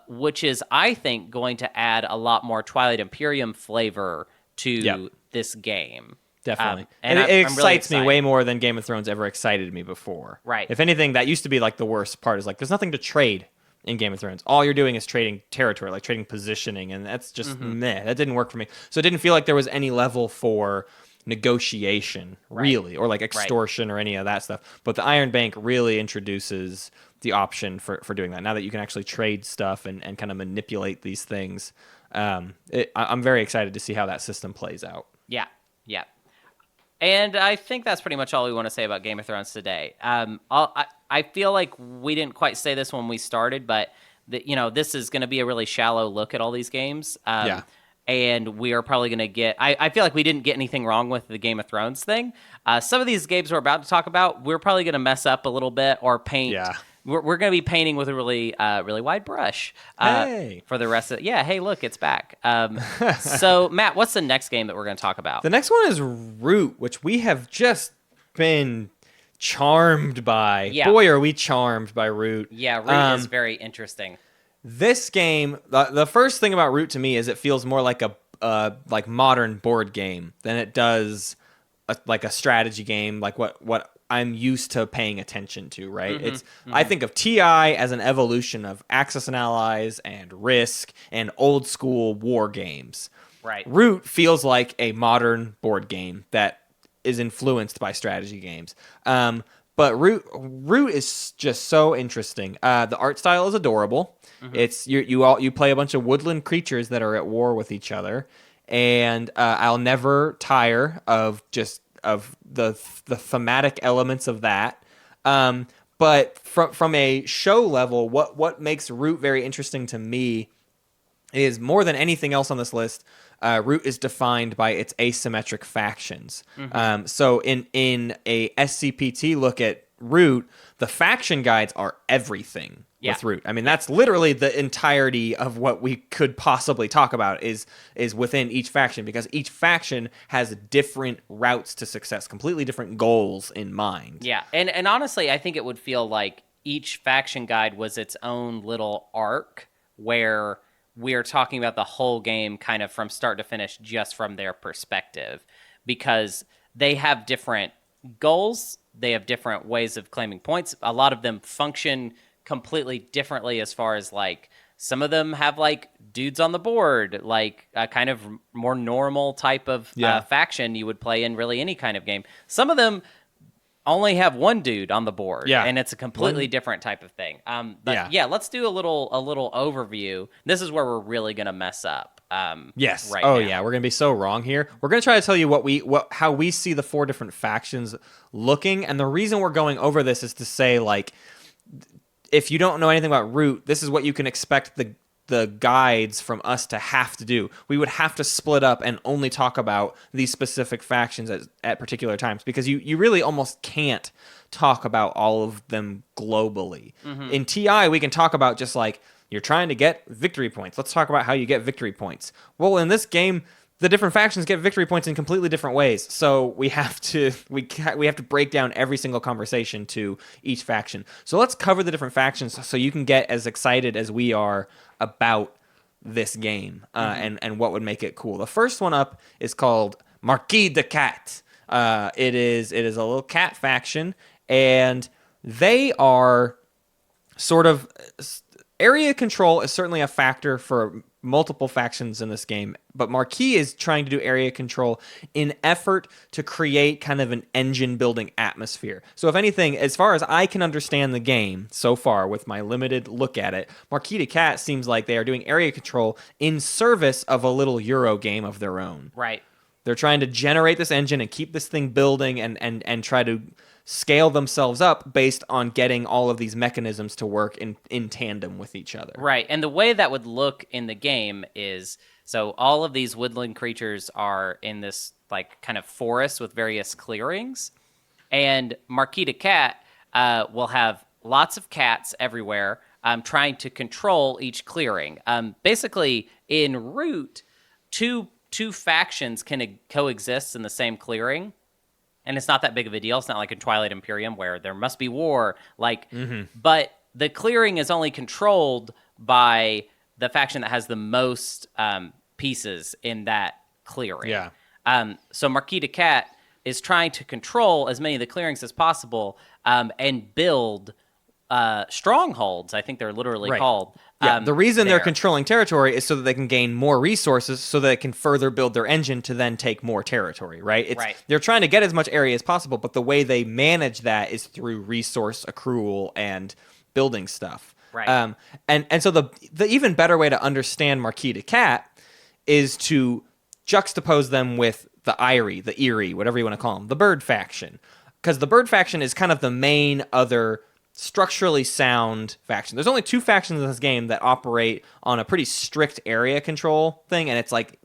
[SPEAKER 1] which is, I think, going to add a lot more Twilight Imperium flavor to this game.
[SPEAKER 3] Definitely.
[SPEAKER 1] And
[SPEAKER 3] it
[SPEAKER 1] I'm really
[SPEAKER 3] excites me
[SPEAKER 1] excited.
[SPEAKER 3] way more than Game of Thrones ever excited me before.
[SPEAKER 1] Right.
[SPEAKER 3] If anything, that used to be like the worst part, is like there's nothing to trade in Game of Thrones. All you're doing is trading territory, like trading positioning, and that's just meh. That didn't work for me. So it didn't feel like there was any level for negotiation, really, or like extortion or any of that stuff. But the Iron Bank really introduces the option for doing that. Now that you can actually trade stuff and kind of manipulate these things, I'm very excited to see how that system plays out.
[SPEAKER 1] Yeah, yeah. And I think that's pretty much all we want to say about Game of Thrones today. I feel like we didn't quite say this when we started, but this is going to be a really shallow look at all these games. And we are probably going to get... I feel like we didn't get anything wrong with the Game of Thrones thing. Some of these games we're about to talk about, we're probably going to mess up a little bit or paint...
[SPEAKER 3] Yeah.
[SPEAKER 1] We're going to be painting with a really wide brush for the rest of... Yeah, hey, look, it's back. So, Matt, what's the next game that we're going to talk about?
[SPEAKER 3] The next one is Root, which we have just been charmed by.
[SPEAKER 1] Yeah.
[SPEAKER 3] Boy, are we charmed by Root.
[SPEAKER 1] Yeah, Root is very interesting.
[SPEAKER 3] This game, the first thing about Root to me is it feels more like a like modern board game than it does like a strategy game, like what I'm used to paying attention to, right? I think of TI as an evolution of Axis and Allies and Risk and old school war games.
[SPEAKER 1] Right.
[SPEAKER 3] Root feels like a modern board game that is influenced by strategy games. But Root is just so interesting. The art style is adorable. It's you play a bunch of woodland creatures that are at war with each other, and I'll never tire of the thematic elements of that. But from a show level, what makes Root very interesting to me is, more than anything else on this list, Root is defined by its asymmetric factions. So in a SCPT look at Root, the faction guides are everything with Root. I mean, that's literally the entirety of what we could possibly talk about is within each faction, because each faction has different routes to success, completely different goals in mind.
[SPEAKER 1] Yeah, and honestly, I think it would feel like each faction guide was its own little arc where we're talking about the whole game kind of from start to finish just from their perspective, because they have different goals, they have different ways of claiming points. A lot of them function completely differently, as far as like some of them have like dudes on the board, like a kind of more normal type of faction you would play in really any kind of game. Some of them only have one dude on the board, and it's a completely different type of thing. But let's do a little overview. This is where we're really gonna mess up.
[SPEAKER 3] Yes.
[SPEAKER 1] Right.
[SPEAKER 3] Yeah, we're gonna be so wrong here. We're gonna try to tell you how we see the four different factions looking, and the reason we're going over this is to say, like, if you don't know anything about Root, this is what you can expect the guides from us to have to do. We would have to split up and only talk about these specific factions at particular times, because you really almost can't talk about all of them globally. In TI, we can talk about just like, you're trying to get victory points. Let's talk about how you get victory points. Well, in this game, the different factions get victory points in completely different ways. So we have to break down every single conversation to each faction. So let's cover the different factions so you can get as excited as we are about this game and what would make it cool. The first one up is called Marquis de Cat. It is a little cat faction, and they are sort of... Area control is certainly a factor for multiple factions in this game, but Marquis is trying to do area control in effort to create kind of an engine-building atmosphere. So if anything, as far as I can understand the game so far with my limited look at it, Marquis de Cat seems like they are doing area control in service of a little Euro game of their own.
[SPEAKER 1] Right.
[SPEAKER 3] They're trying to generate this engine and keep this thing building and try to scale themselves up based on getting all of these mechanisms to work in tandem with each other.
[SPEAKER 1] Right. And the way that would look in the game is, so all of these woodland creatures are in this like kind of forest with various clearings, and Marquita Cat will have lots of cats everywhere, trying to control each clearing. Basically, in Root, two factions can coexist in the same clearing, and it's not that big of a deal. It's not like in Twilight Imperium where there must be war. But the clearing is only controlled by the faction that has the most pieces in that clearing.
[SPEAKER 3] Yeah.
[SPEAKER 1] So Marquita Cat is trying to control as many of the clearings as possible, and build strongholds. I think they're literally called.
[SPEAKER 3] Yeah, the reason they're
[SPEAKER 1] there.
[SPEAKER 3] controlling territory is so that they can gain more resources so that they can further build their engine to then take more territory, right?
[SPEAKER 1] Right.
[SPEAKER 3] They're trying to get as much area as possible, but the way they manage that is through resource accrual and building stuff.
[SPEAKER 1] Right.
[SPEAKER 3] And so the even better way to understand Marquita Cat is to juxtapose them with the Eerie, whatever you want to call them, the bird faction. Because the bird faction is kind of the main other structurally sound faction. There's only two factions in this game that operate on a pretty strict area control thing, and it's like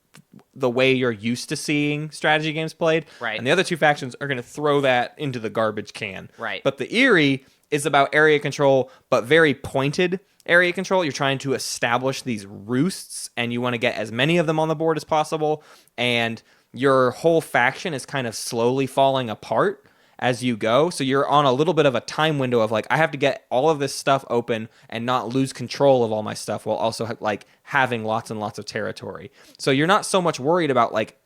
[SPEAKER 3] the way you're used to seeing strategy games played.
[SPEAKER 1] Right.
[SPEAKER 3] And the other two factions are going to throw that into the garbage can.
[SPEAKER 1] Right.
[SPEAKER 3] But the Eerie is about area control, but very pointed area control. You're trying to establish these roosts, and you want to get as many of them on the board as possible, and your whole faction is kind of slowly falling apart as you go. So you're on a little bit of a time window of like, I have to get all of this stuff open and not lose control of all my stuff while also like having lots and lots of territory. So you're not so much worried about like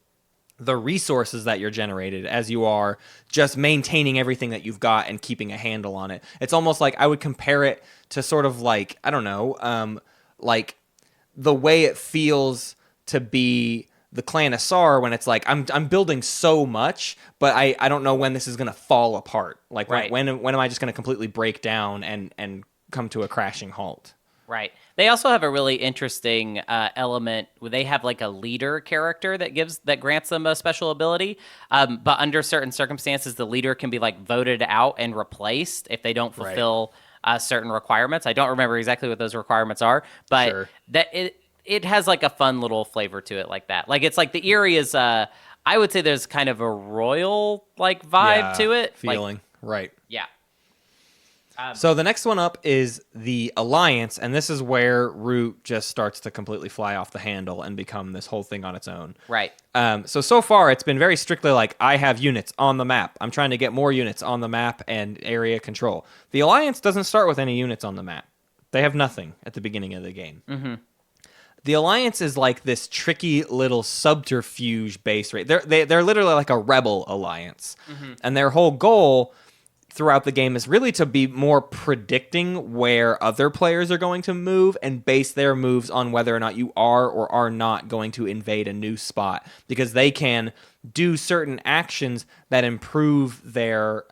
[SPEAKER 3] the resources that you're generated as you are just maintaining everything that you've got and keeping a handle on it. It's almost like I would compare it to sort of like, I don't know, like the way it feels to be the Clan Asar when it's like I'm building so much, but I don't know when this is going to fall apart. Like
[SPEAKER 1] Right.
[SPEAKER 3] when am I just going to completely break down and come to a crashing halt?
[SPEAKER 1] Right. They also have a really interesting element where they have like a leader character that grants them a special ability. But under certain circumstances, the leader can be like voted out and replaced if they don't fulfill certain requirements. I don't remember exactly what those requirements are, but
[SPEAKER 3] Sure.
[SPEAKER 1] that it has like a fun little flavor to it like that. Like it's like the Eerie is I would say there's kind of a royal like vibe to it.
[SPEAKER 3] Feeling.
[SPEAKER 1] Like,
[SPEAKER 3] Right.
[SPEAKER 1] yeah.
[SPEAKER 3] So the next one up is the Alliance, and this is where Root just starts to completely fly off the handle and become this whole thing on its own.
[SPEAKER 1] Right.
[SPEAKER 3] So far, it's been very strictly like, I have units on the map. I'm trying to get more units on the map and area control. The Alliance doesn't start with any units on the map. They have nothing at the beginning of the game. Mm-hmm. The Alliance is like this tricky little subterfuge base rate. They're literally like a rebel alliance. Mm-hmm. And their whole goal throughout the game is really to be more predicting where other players are going to move and base their moves on whether or not you are or are not going to invade a new spot, because they can do certain actions that improve their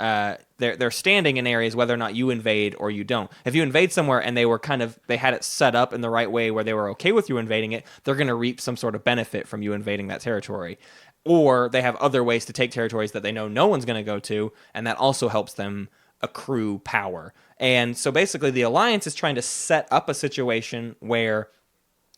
[SPEAKER 3] standing in areas whether or not you invade or you don't. If you invade somewhere and they had it set up in the right way where they were okay with you invading it, they're going to reap some sort of benefit from you invading that territory. Or they have other ways to take territories that they know no one's going to go to, and that also helps them accrue power. And so basically the Alliance is trying to set up a situation where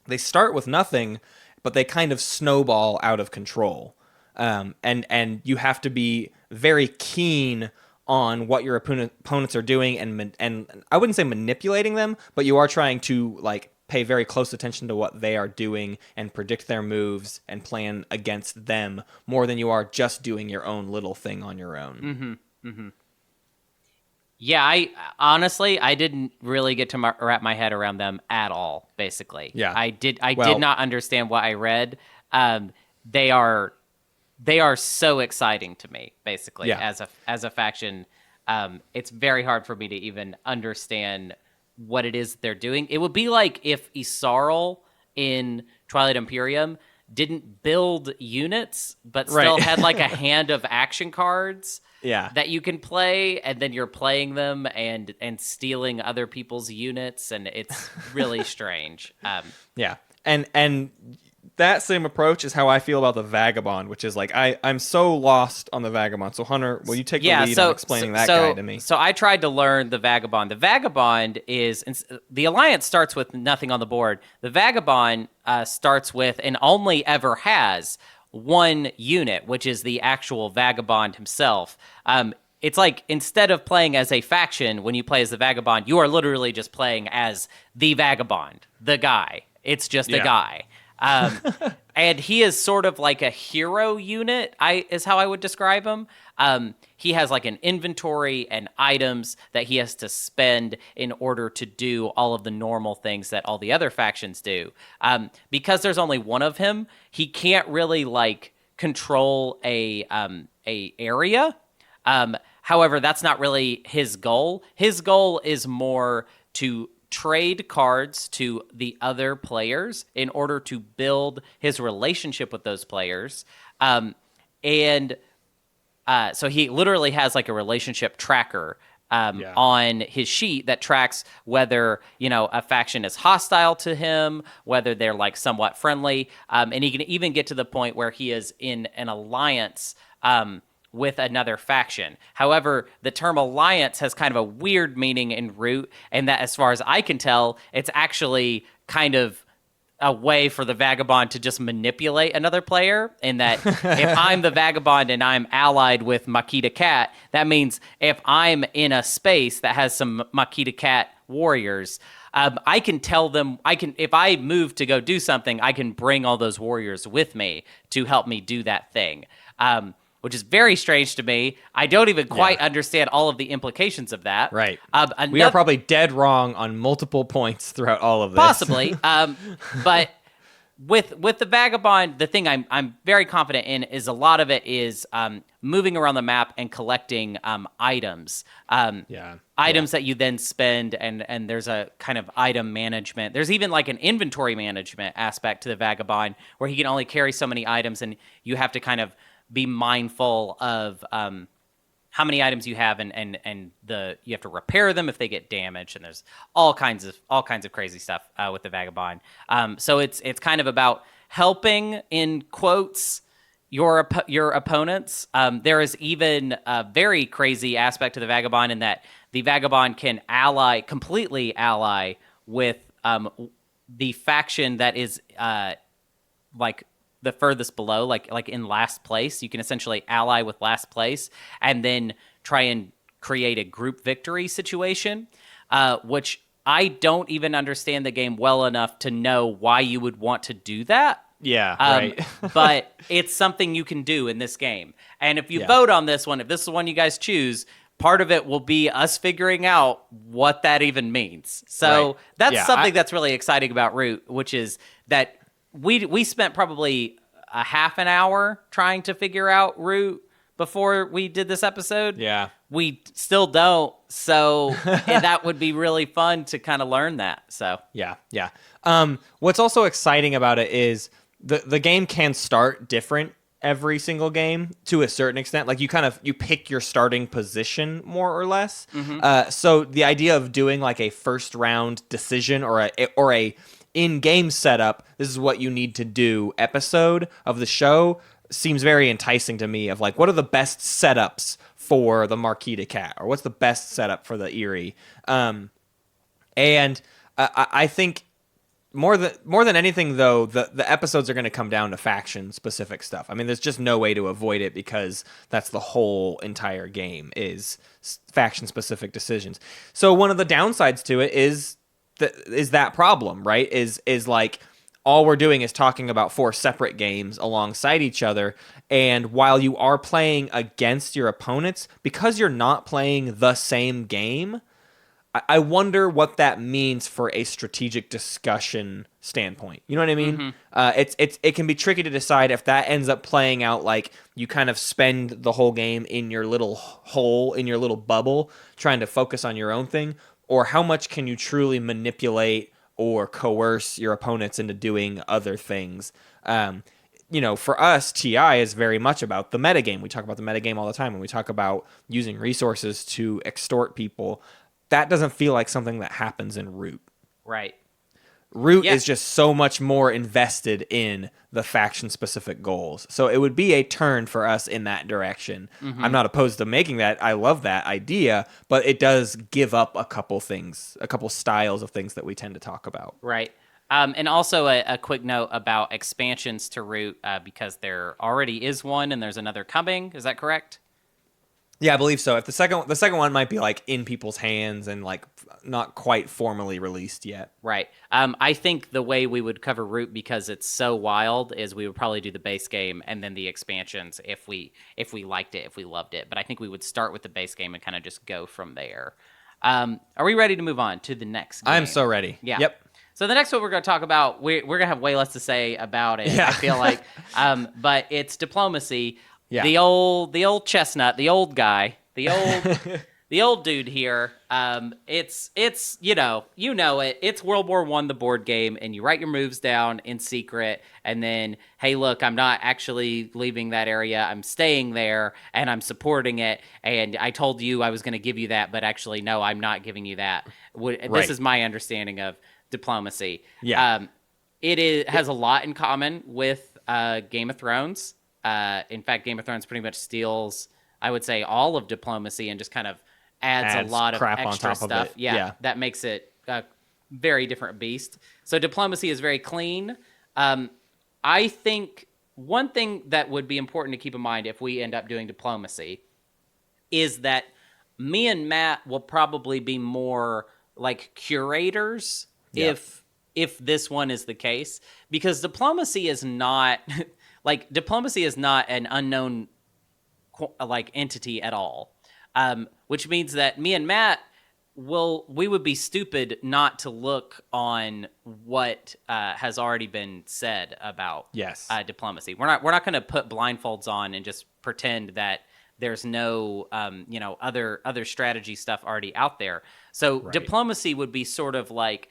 [SPEAKER 3] they start with nothing, but they kind of snowball out of control. And you have to be very keen on what your opponents are doing, and I wouldn't say manipulating them, but you are trying to like pay very close attention to what they are doing and predict their moves and plan against them more than you are just doing your own little thing on your own.
[SPEAKER 1] Mm-hmm. Mm-hmm. Yeah, I didn't really get to wrap my head around them at all, basically.
[SPEAKER 3] Yeah.
[SPEAKER 1] I did not understand what I read. They are so exciting to me, basically,
[SPEAKER 3] Yeah.
[SPEAKER 1] as a faction. It's very hard for me to even understand what it is they're doing. It would be like if Isarl in Twilight Imperium didn't build units, but still had like a hand of action cards that you can play, and then you're playing them and stealing other people's units, and it's really strange.
[SPEAKER 3] Yeah. And that same approach is how I feel about the Vagabond, which is like I'm so lost on the Vagabond. So Hunter, will you take the lead on explaining that guy to me?
[SPEAKER 1] So I tried to learn the Vagabond. The Vagabond is the Alliance starts with nothing on the board. The Vagabond starts with and only ever has one unit, which is the actual Vagabond himself. It's like instead of playing as a faction, when you play as the Vagabond, you are literally just playing as the Vagabond, the guy. It's just a guy. And he is sort of like a hero unit, is how I would describe him. He has like an inventory and items that he has to spend in order to do all of the normal things that all the other factions do. Because there's only one of him, he can't really like control a area. However, that's not really his goal. His goal is more to trade cards to the other players in order to build his relationship with those players. So he literally has like a relationship tracker on his sheet that tracks whether, a faction is hostile to him, whether they're like somewhat friendly. And he can even get to the point where he is in an alliance with another faction. However, the term alliance has kind of a weird meaning in Root, and that as far as I can tell, it's actually kind of a way for the Vagabond to just manipulate another player, in that if I'm the Vagabond and I'm allied with Makita Cat, that means if I'm in a space that has some Makita Cat warriors, I can tell them, if I move to go do something, I can bring all those warriors with me to help me do that thing. Which is very strange to me. I don't even quite understand all of the implications of that.
[SPEAKER 3] Right. We are probably dead wrong on multiple points throughout all of this.
[SPEAKER 1] Possibly. But with the Vagabond, the thing I'm very confident in is a lot of it is moving around the map and collecting items. Items that you then spend, and there's a kind of item management. There's even like an inventory management aspect to the Vagabond where he can only carry so many items, and you have to kind of be mindful of how many items you have, and you have to repair them if they get damaged, and there's all kinds of crazy stuff with the Vagabond. So it's kind of about helping, in quotes, your opponents. There is even a very crazy aspect to the Vagabond in that the Vagabond can completely ally with the faction that is like the furthest below, like in last place. You can essentially ally with last place and then try and create a group victory situation, which I don't even understand the game well enough to know why you would want to do that.
[SPEAKER 3] Yeah, right.
[SPEAKER 1] But it's something you can do in this game. And if you vote on this one, if this is the one you guys choose, part of it will be us figuring out what that even means. So that's something that's really exciting about Root, which is that we spent probably a half an hour trying to figure out Root before we did this episode.
[SPEAKER 3] Yeah.
[SPEAKER 1] We still don't. So that would be really fun to kind of learn that. So
[SPEAKER 3] yeah. What's also exciting about it is the game can start different every single game to a certain extent. Like you pick your starting position more or less. Mm-hmm. So the idea of doing like a first round decision or a in-game setup, this is what you need to do episode of the show, seems very enticing to me, of like, what are the best setups for the Marquita Cat, or what's the best setup for the Eerie? And I think more than anything, though, the episodes are going to come down to faction-specific stuff. I mean, there's just no way to avoid it, because that's the whole entire game, is faction-specific decisions. So one of the downsides to it is that problem, right? Is like, all we're doing is talking about 4 separate games alongside each other, and while you are playing against your opponents, because you're not playing the same game, I wonder what that means for a strategic discussion standpoint. You know what I mean? Mm-hmm. It can be tricky to decide if that ends up playing out like you kind of spend the whole game in your little hole, in your little bubble, trying to focus on your own thing, or how much can you truly manipulate or coerce your opponents into doing other things. For us, TI is very much about the metagame. We talk about the metagame all the time, and we talk about using resources to extort people. That doesn't feel like something that happens in Root.
[SPEAKER 1] Right.
[SPEAKER 3] Root
[SPEAKER 1] Yeah.
[SPEAKER 3] is just so much more invested in the faction-specific goals. So it would be a turn for us in that direction. I'm not opposed to making that. I love that idea, but it does give up a couple things, a couple styles of things that we tend to talk about.
[SPEAKER 1] Right. And also a quick note about expansions to Root, because there already is one and there's another coming. Is that correct?
[SPEAKER 3] Yeah, I believe so. If the second one might be like in people's hands and like not quite formally released yet.
[SPEAKER 1] Right. I think the way we would cover Root, because it's so wild, is we would probably do the base game and then the expansions if we liked it, if we loved it. But I think we would start with the base game and kind of just go from there. Are we ready to move on to the next game?
[SPEAKER 3] I'm so ready.
[SPEAKER 1] Yeah.
[SPEAKER 3] Yep.
[SPEAKER 1] So the next one we're going to talk about, we're going to have way less to say about it,
[SPEAKER 3] Yeah.
[SPEAKER 1] I feel like. But it's diplomacy.
[SPEAKER 3] Yeah.
[SPEAKER 1] The old chestnut, the old guy, the old dude here. It's you know it. It's World War I, the board game, and you write your moves down in secret, and then, hey, look, I'm not actually leaving that area. I'm staying there, and I'm supporting it. And I told you I was going to give you that, but actually, no, I'm not giving you that. This is my understanding of diplomacy.
[SPEAKER 3] Yeah.
[SPEAKER 1] Has a lot in common with Game of Thrones. In fact, Game of Thrones pretty much steals, I would say, all of diplomacy and just kind of adds a lot of
[SPEAKER 3] crap on
[SPEAKER 1] extra
[SPEAKER 3] top of
[SPEAKER 1] stuff.
[SPEAKER 3] it.
[SPEAKER 1] Yeah, that makes it a very different beast. So diplomacy is very clean. I think one thing that would be important to keep in mind if we end up doing diplomacy is that me and Matt will probably be more like curators if this one is the case, because diplomacy is not diplomacy is not an unknown like entity at all, which means that me and Matt we would be stupid not to look on what has already been said about diplomacy. We're not going to put blindfolds on and just pretend that there's no other strategy stuff already out there. So diplomacy would be sort of like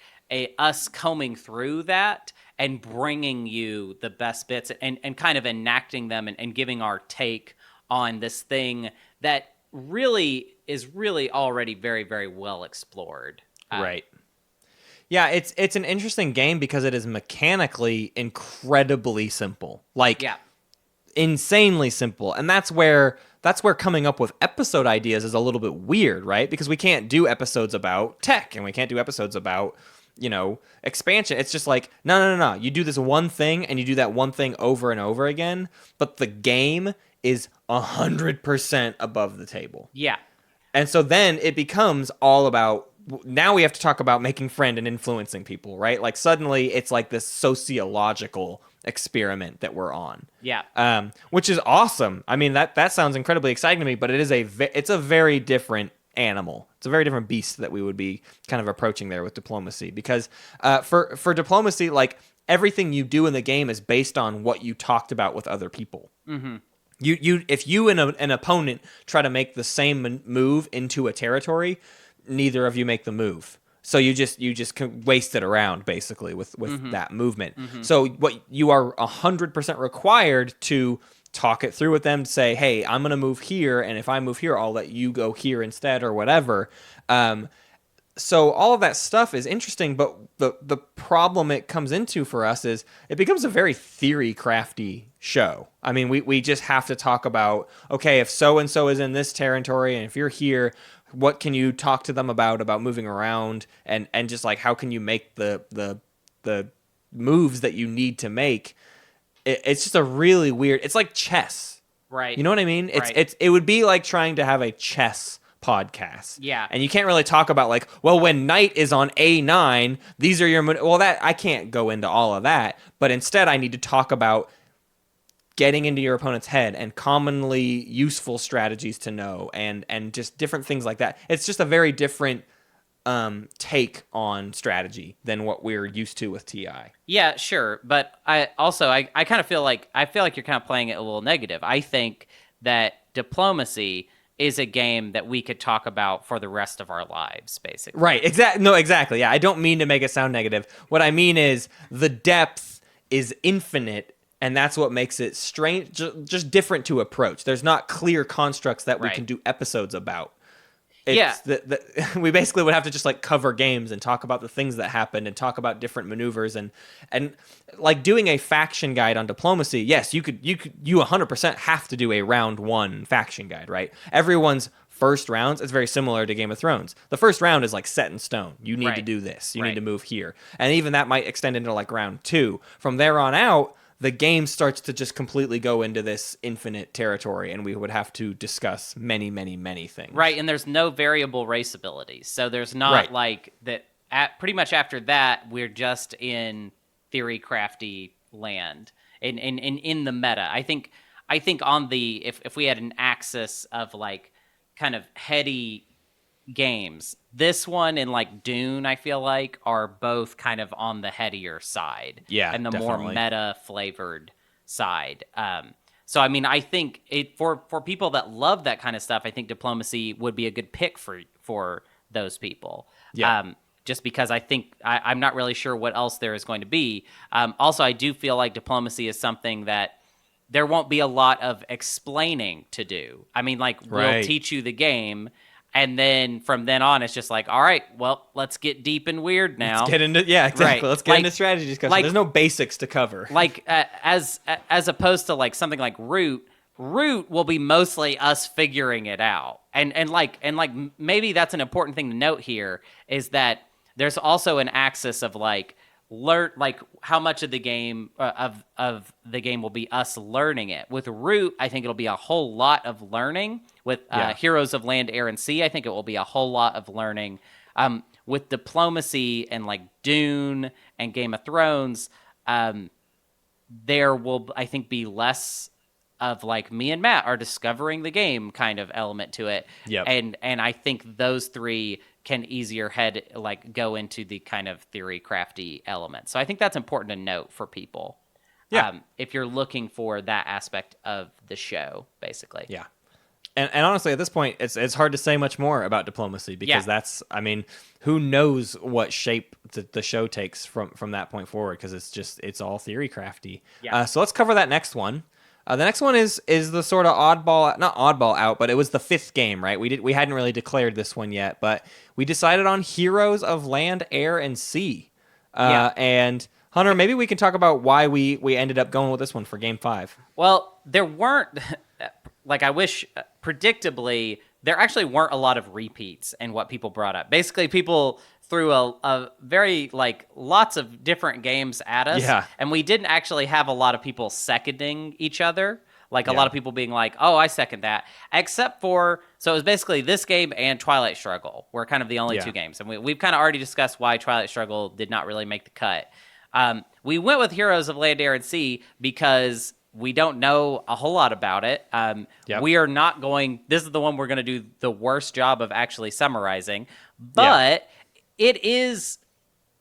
[SPEAKER 1] us combing through that and bringing you the best bits and kind of enacting them and giving our take on this thing that really is already very, very well explored.
[SPEAKER 3] Right. Yeah, it's an interesting game because it is mechanically incredibly simple. Insanely simple. And that's where coming up with episode ideas is a little bit weird, right? Because we can't do episodes about tech and we can't do episodes about expansion. It's just like, no. You do this one thing and you do that one thing over and over again, but the game is 100% above the table.
[SPEAKER 1] Yeah.
[SPEAKER 3] And so then it becomes all about, now we have to talk about making friend and influencing people, right? Like suddenly it's like this sociological experiment that we're on.
[SPEAKER 1] Yeah.
[SPEAKER 3] Which is awesome. I mean, that sounds incredibly exciting to me, but it's a very different animal. It's a very different beast that we would be kind of approaching there with diplomacy, because for diplomacy, like everything you do in the game is based on what you talked about with other people.
[SPEAKER 1] Mm-hmm.
[SPEAKER 3] If you and an opponent try to make the same move into a territory, neither of you make the move. So you just waste it around basically with that movement. Mm-hmm. So what you are 100% required to talk it through with them, to say, hey, I'm going to move here, and if I move here, I'll let you go here instead or whatever. So all of that stuff is interesting, but the problem it comes into for us is it becomes a very theory crafty show. I mean, we just have to talk about, okay, if so-and-so is in this territory, and if you're here, what can you talk to them about moving around, and just like, how can you make the moves that you need to make? It's just a really weird, it's like chess.
[SPEAKER 1] Right.
[SPEAKER 3] You know what I mean? It would be like trying to have a chess podcast.
[SPEAKER 1] Yeah.
[SPEAKER 3] And you can't really talk about like, well, when knight is on A9, these are your that I can't go into all of that, but instead I need to talk about getting into your opponent's head and commonly useful strategies to know and just different things like that. It's just a very different take on strategy than what we're used to with TI.
[SPEAKER 1] Yeah, sure, but I kind of feel like you're kind of playing it a little negative. I think that diplomacy is a game that we could talk about for the rest of our lives, basically.
[SPEAKER 3] Right, exactly. Yeah, I don't mean to make it sound negative. What I mean is the depth is infinite, and that's what makes it strange, just different to approach. There's not clear constructs that we can do episodes about. It's we basically would have to just like cover games and talk about the things that happened and talk about different maneuvers and like doing a faction guide on diplomacy. Yes, you 100% have to do a round 1 faction guide, right? Everyone's first rounds is very similar to Game of Thrones. The first round is like set in stone. You need to do this. You need to move here. And even that might extend into like round 2. From there on out, the game starts to just completely go into this infinite territory, and we would have to discuss many, many, many things.
[SPEAKER 1] Right, and there's no variable race abilities. So there's not like that. Pretty much after that, we're just in theory crafty land in the meta. I think on the if we had an axis of like kind of heady games, this one and like Dune, I feel like, are both kind of on the headier side, and the more meta flavored side. So I mean, I think for people that love that kind of stuff, I think diplomacy would be a good pick for those people. Just because I think I'm not really sure what else there is going to be. Also, I do feel like diplomacy is something that there won't be a lot of explaining to do. I mean, like, we'll teach you the game, and then from then on, it's just like, all right, well, let's get deep and weird now.
[SPEAKER 3] Let's get into Let's get into strategy discussion. There's no basics to cover.
[SPEAKER 1] Like, as opposed to like something like Root will be mostly us figuring it out, and maybe that's an important thing to note here is that there's also an axis of like how much of the game of the game will be us learning it. With Root, I think it'll be a whole lot of learning. With Heroes of Land, Air, and Sea, I think it will be a whole lot of learning. With diplomacy and like Dune and Game of Thrones, there will, I think, be less of like me and Matt are discovering the game kind of element to it. And I think those three can easier go into the kind of theory crafty element. So I think that's important to note for people. If you're looking for that aspect of the show, basically.
[SPEAKER 3] And honestly, at this point, it's hard to say much more about diplomacy because that's, I mean, who knows what shape the show takes from that point forward, because it's all theory crafty. So let's cover that next one. The next one is the sort of not oddball out, but it was the 5th game, right? We hadn't really declared this one yet, but we decided on Heroes of Land, Air, and Sea. And Hunter, maybe we can talk about why we ended up going with this one for Game 5.
[SPEAKER 1] Well, there weren't, like I wish, predictably, there actually weren't a lot of repeats in what people brought up. Basically, people threw a very, like, lots of different games at us, and we didn't actually have a lot of people seconding each other. Like, a lot of people being like, oh, I second that. Except for, so it was basically this game and Twilight Struggle were kind of the only 2 games. And we've kind of already discussed why Twilight Struggle did not really make the cut. We went with Heroes of Land, Air, and Sea because we don't know a whole lot about it. We are not going, this is the one we're going to do the worst job of actually summarizing. But it is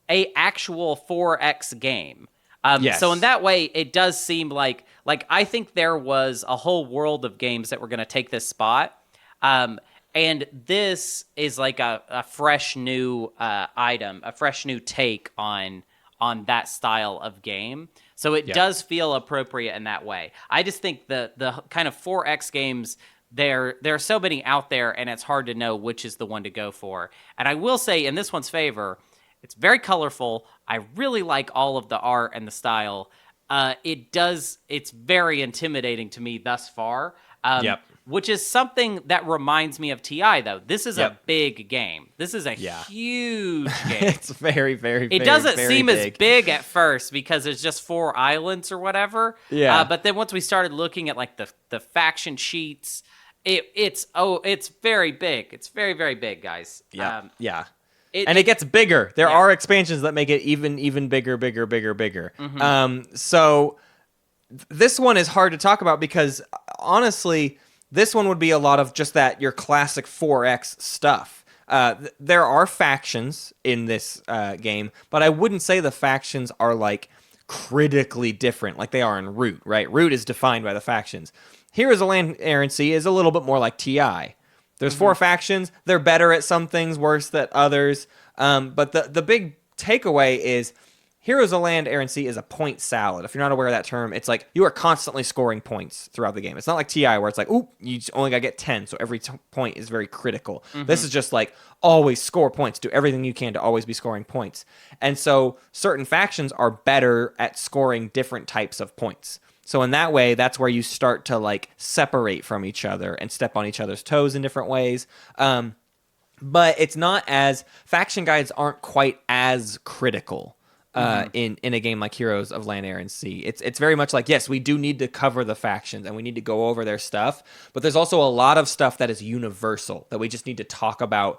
[SPEAKER 1] a actual 4X game. So in that way, it does seem like I think there was a whole world of games that were going to take this spot. And this is like a fresh new item, a fresh new take on that style of game. So it does feel appropriate in that way. I just think the kind of 4X games, there are so many out there, and it's hard to know which is the one to go for. And I will say, in this one's favor, it's very colorful. I really like all of the art and the style. It's very intimidating to me thus far. Which is something that reminds me of TI, though. This is a big game. This is a huge game.
[SPEAKER 3] It's very, very,
[SPEAKER 1] it doesn't seem as big at first because it's just 4 islands or whatever. But then once we started looking at like the faction sheets, it's very big. It's very, very big, guys.
[SPEAKER 3] And it gets bigger. There are expansions that make it even bigger. So this one is hard to talk about because honestly, this one would be a lot of just that your classic 4X stuff. There are factions in this game, but I wouldn't say the factions are like critically different like they are in Root, right? Root is defined by the factions. Heroes of Land, Air, and Sea is a little bit more like TI. There's 4 factions. They're better at some things, worse at others. But the big takeaway is Heroes of Land, Air and Sea is a point salad. If you're not aware of that term, it's like you are constantly scoring points throughout the game. It's not like TI where it's like, oop, you only got to get 10, so every point is very critical. This is just like always score points. Do everything you can to always be scoring points. And so certain factions are better at scoring different types of points. So in that way, that's where you start to like separate from each other and step on each other's toes in different ways. But it's not as faction guides aren't quite as critical in a game like Heroes of Land, Air, and Sea. It's very much like, yes, we do need to cover the factions and we need to go over their stuff, but there's also a lot of stuff that is universal that we just need to talk about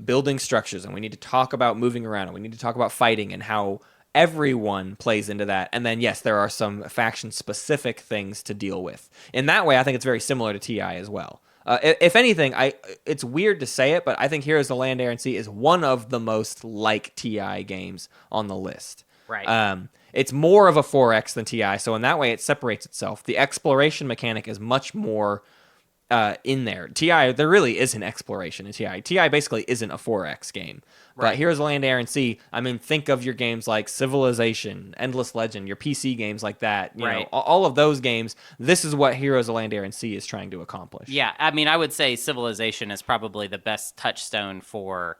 [SPEAKER 3] building structures, and we need to talk about moving around, and we need to talk about fighting and how everyone plays into that. And then, yes, there are some faction-specific things to deal with. In that way, I think it's very similar to TI as well. If anything, it's weird to say it, but I think Heroes of Land, Air, and Sea is one of the most like TI games on the list.
[SPEAKER 1] Right.
[SPEAKER 3] It's more of a 4X than TI, so in that way it separates itself. The exploration mechanic is much more in there. TI, there really isn't exploration in TI. TI basically isn't a 4X game. But
[SPEAKER 1] Right.
[SPEAKER 3] Heroes of Land, Air, and Sea, I mean, think of your games like Civilization, Endless Legend, your PC games like that. You know, all of those games, this is what Heroes of Land, Air, and Sea is trying to accomplish.
[SPEAKER 1] Yeah, I mean, I would say Civilization is probably the best touchstone for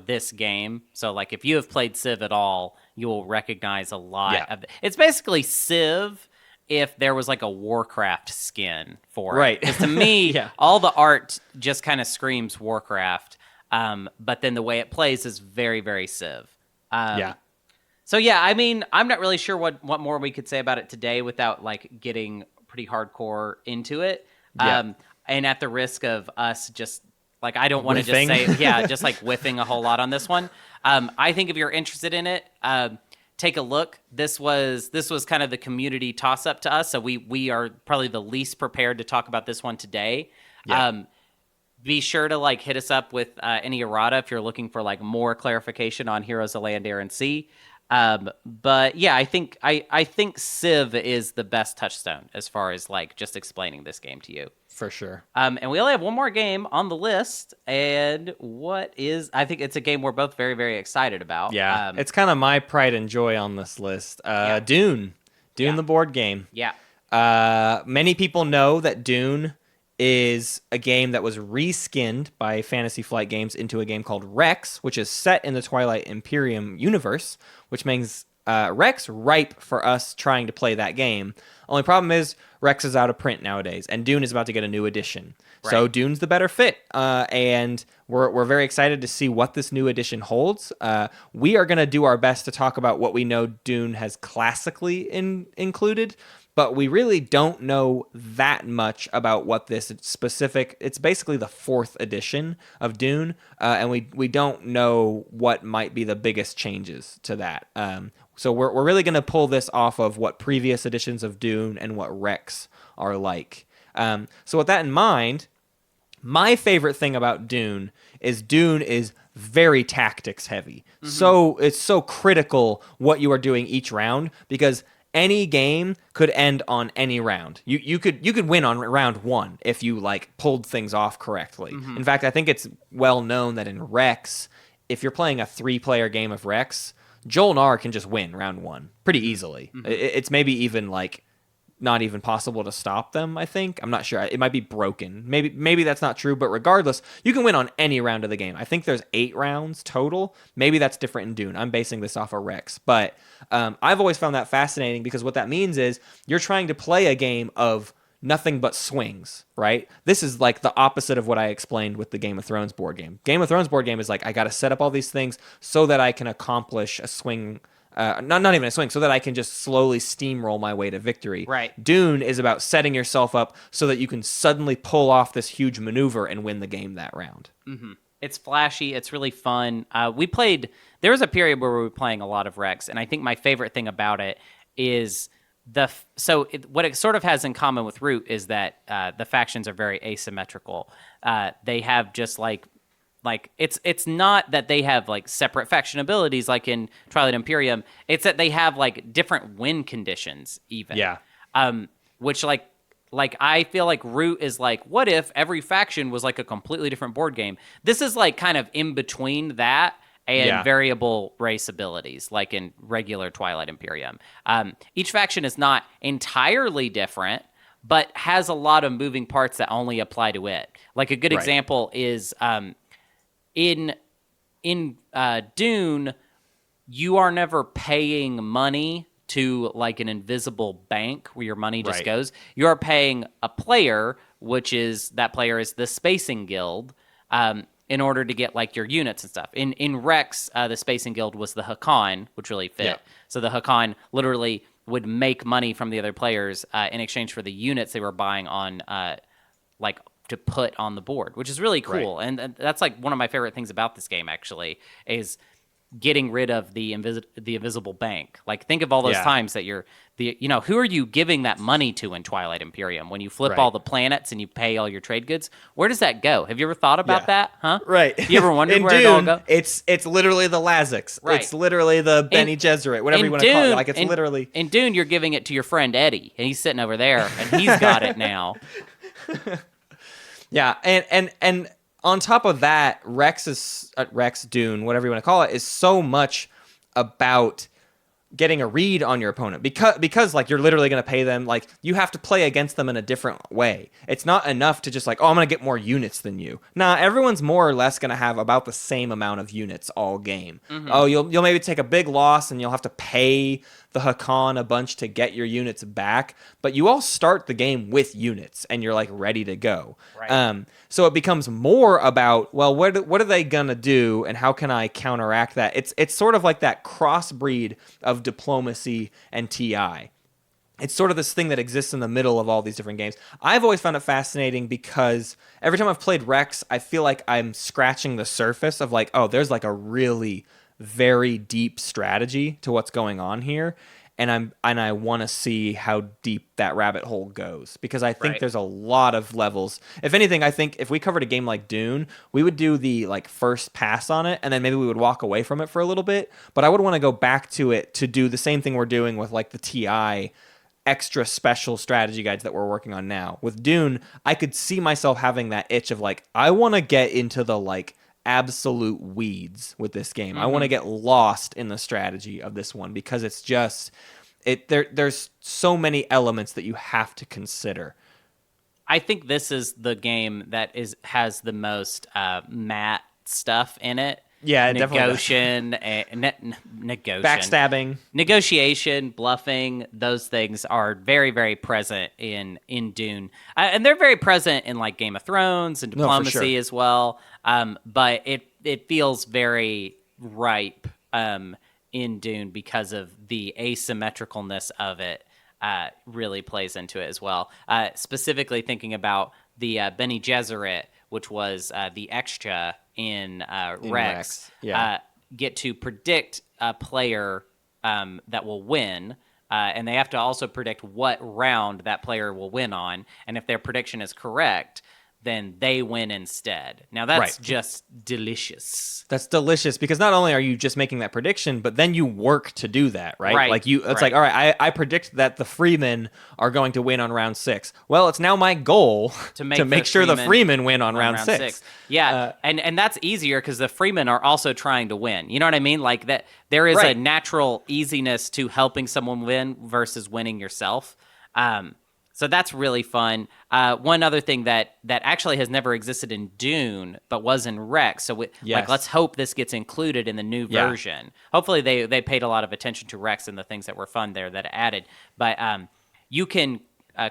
[SPEAKER 1] this game. So, like, if you have played Civ at all, you will recognize a lot of it. It's basically Civ if there was like a Warcraft skin for it.
[SPEAKER 3] Right.
[SPEAKER 1] Because to me, all the art just kind of screams Warcraft. But then the way it plays is very, very Civ. So yeah, I mean, I'm not really sure what more we could say about it today without like getting pretty hardcore into it. And at the risk of us just like, I don't want to just say, just like whiffing a whole lot on this one. I think if you're interested in it, take a look. This was kind of the community toss up to us. So we are probably the least prepared to talk about this one today. Be sure to like hit us up with any errata if you're looking for like more clarification on Heroes of Land, Air, and Sea. But yeah, I think Civ is the best touchstone as far as like just explaining this game to you.
[SPEAKER 3] For sure.
[SPEAKER 1] And we only have one more game on the list, and I think it's a game we're both very, very excited about.
[SPEAKER 3] Yeah, it's kind of my pride and joy on this list. Dune, the board game.
[SPEAKER 1] Yeah.
[SPEAKER 3] Many people know that Dune is a game that was reskinned by Fantasy Flight Games into a game called Rex, which is set in the Twilight Imperium universe, which makes Rex ripe for us trying to play that game. Only problem is Rex is out of print nowadays, and Dune is about to get a new edition. Right. So Dune's the better fit, and we're very excited to see what this new edition holds. We are going to do our best to talk about what we know Dune has classically included, but we really don't know that much about what this specific... It's basically the 4th edition of Dune, and we don't know what might be the biggest changes to that. So we're really going to pull this off of what previous editions of Dune and what Rex are like. So with that in mind, my favorite thing about Dune is very tactics heavy. Mm-hmm. So it's so critical what you are doing each round, because any game could end on any round. You could win on round 1 if you like pulled things off correctly. Mm-hmm. In fact, I think it's well known that in Rex, if you're playing a 3-player game of Rex, Joel Nar can just win round 1 pretty easily. Mm-hmm. It's maybe even like not even possible to stop them, I think. I'm not sure. It might be broken. Maybe that's not true, but regardless, you can win on any round of the game. I think there's 8 rounds total. Maybe that's different in Dune. I'm basing this off of Rex. But I've always found that fascinating, because what that means is you're trying to play a game of nothing but swings, right? This is like the opposite of what I explained with the Game of Thrones board game. Game of Thrones board game is like, I got to set up all these things so that I can accomplish a swing. Not even a swing, so that I can just slowly steamroll my way to victory.
[SPEAKER 1] Right.
[SPEAKER 3] Dune is about setting yourself up so that you can suddenly pull off this huge maneuver and win the game that round.
[SPEAKER 1] Mm-hmm. It's flashy. It's really fun. There was a period where we were playing a lot of Rex, and I think my favorite thing about it is what it sort of has in common with Root is that the factions are very asymmetrical. They have just like it's not that they have like separate faction abilities like in Twilight Imperium. It's that they have like different win conditions even.
[SPEAKER 3] Yeah.
[SPEAKER 1] Which like I feel like Root is like, what if every faction was like a completely different board game? This is like kind of in between that and
[SPEAKER 3] Yeah.
[SPEAKER 1] variable race abilities, like in regular Twilight Imperium. Each faction is not entirely different, but has a lot of moving parts that only apply to it. Like a good
[SPEAKER 3] Right.
[SPEAKER 1] example is in Dune, you are never paying money to like an invisible bank where your money just
[SPEAKER 3] Right.
[SPEAKER 1] goes. You're paying a player, that player is the Spacing Guild, in order to get like your units and stuff. In Rex, the Spacing Guild was the Hakan, which really fit.
[SPEAKER 3] Yeah.
[SPEAKER 1] So the Hakan literally would make money from the other players in exchange for the units they were buying on like to put on the board, which is really cool.
[SPEAKER 3] Right.
[SPEAKER 1] And that's like one of my favorite things about this game actually is getting rid of the invisible bank. Like think of all those
[SPEAKER 3] Yeah.
[SPEAKER 1] times that who are you giving that money to in Twilight Imperium when you flip
[SPEAKER 3] Right.
[SPEAKER 1] all the planets and you pay all your trade goods? Where does that go? Have you ever thought about
[SPEAKER 3] Yeah.
[SPEAKER 1] that? Huh?
[SPEAKER 3] Right.
[SPEAKER 1] You ever wondered
[SPEAKER 3] in
[SPEAKER 1] where
[SPEAKER 3] Dune,
[SPEAKER 1] it all go?
[SPEAKER 3] It's literally the Lazix.
[SPEAKER 1] Right.
[SPEAKER 3] It's literally the Bene Gesserit, whatever
[SPEAKER 1] In
[SPEAKER 3] you want to call it.
[SPEAKER 1] Dune-
[SPEAKER 3] Like it's literally
[SPEAKER 1] in Dune. You're giving it to your friend Eddie, and he's sitting over there, and he's got it now.
[SPEAKER 3] Yeah, and on top of that, Rex Dune, whatever you want to call it, is so much about getting a read on your opponent because like you're literally going to pay them, like you have to play against them in a different way. It's not enough to just like, oh, I'm going to get more units than you. Nah, everyone's more or less going to have about the same amount of units all game. Oh, you'll maybe take a big loss and you'll have to pay the Hakan a bunch to get your units back, but you all start the game with units and you're like ready to go.
[SPEAKER 1] Right.
[SPEAKER 3] So it becomes more about, well, what are they gonna do and how can I counteract that? It's sort of like that crossbreed of diplomacy and TI. It's sort of this thing that exists in the middle of all these different games. I've always found it fascinating because every time I've played Rex, I feel like I'm scratching the surface of like, oh, there's like a really very deep strategy to what's going on here, and I want to see how deep that rabbit hole goes because I think
[SPEAKER 1] Right.
[SPEAKER 3] there's a lot of levels. If anything, I think if we covered a game like Dune, we would do the like first pass on it and then maybe we would walk away from it for a little bit, but I would want to go back to it to do the same thing we're doing with like the TI extra special strategy guides that we're working on now. With Dune, I could see myself having that itch of like, I want to get into the like absolute weeds with this game. I want to get lost in the strategy of this one because it's just there's so many elements that you have to consider.
[SPEAKER 1] I think this is the game that has the most matte stuff in it.
[SPEAKER 3] Yeah, it definitely backstabbing,
[SPEAKER 1] negotiation, bluffing. Those things are very, very present in Dune, and they're very present in like Game of Thrones and diplomacy
[SPEAKER 3] sure.
[SPEAKER 1] as well. But it feels very ripe in Dune because of the asymmetricalness of it. Really plays into it as well. Specifically thinking about the Bene Gesserit, which was the extra in Rex,
[SPEAKER 3] yeah.
[SPEAKER 1] get to predict a player that will win, and they have to also predict what round that player will win on, and if their prediction is correct, then they win instead. Now that's just delicious.
[SPEAKER 3] That's delicious because not only are you just making that prediction, but then you work to do that, right?
[SPEAKER 1] Right.
[SPEAKER 3] Like it's like, all right, I predict that the Freemen are going to win on round 6. Well, it's now my goal to make sure the Freemen win on round 6.
[SPEAKER 1] Yeah, and that's easier because the Freemen are also trying to win. You know what I mean? Like that, there is a natural easiness to helping someone win versus winning yourself. So that's really fun. One other thing that actually has never existed in Dune, but was in Rex. So like, let's hope this gets included in the new version. Hopefully they paid a lot of attention to Rex and the things that were fun there that added. But you can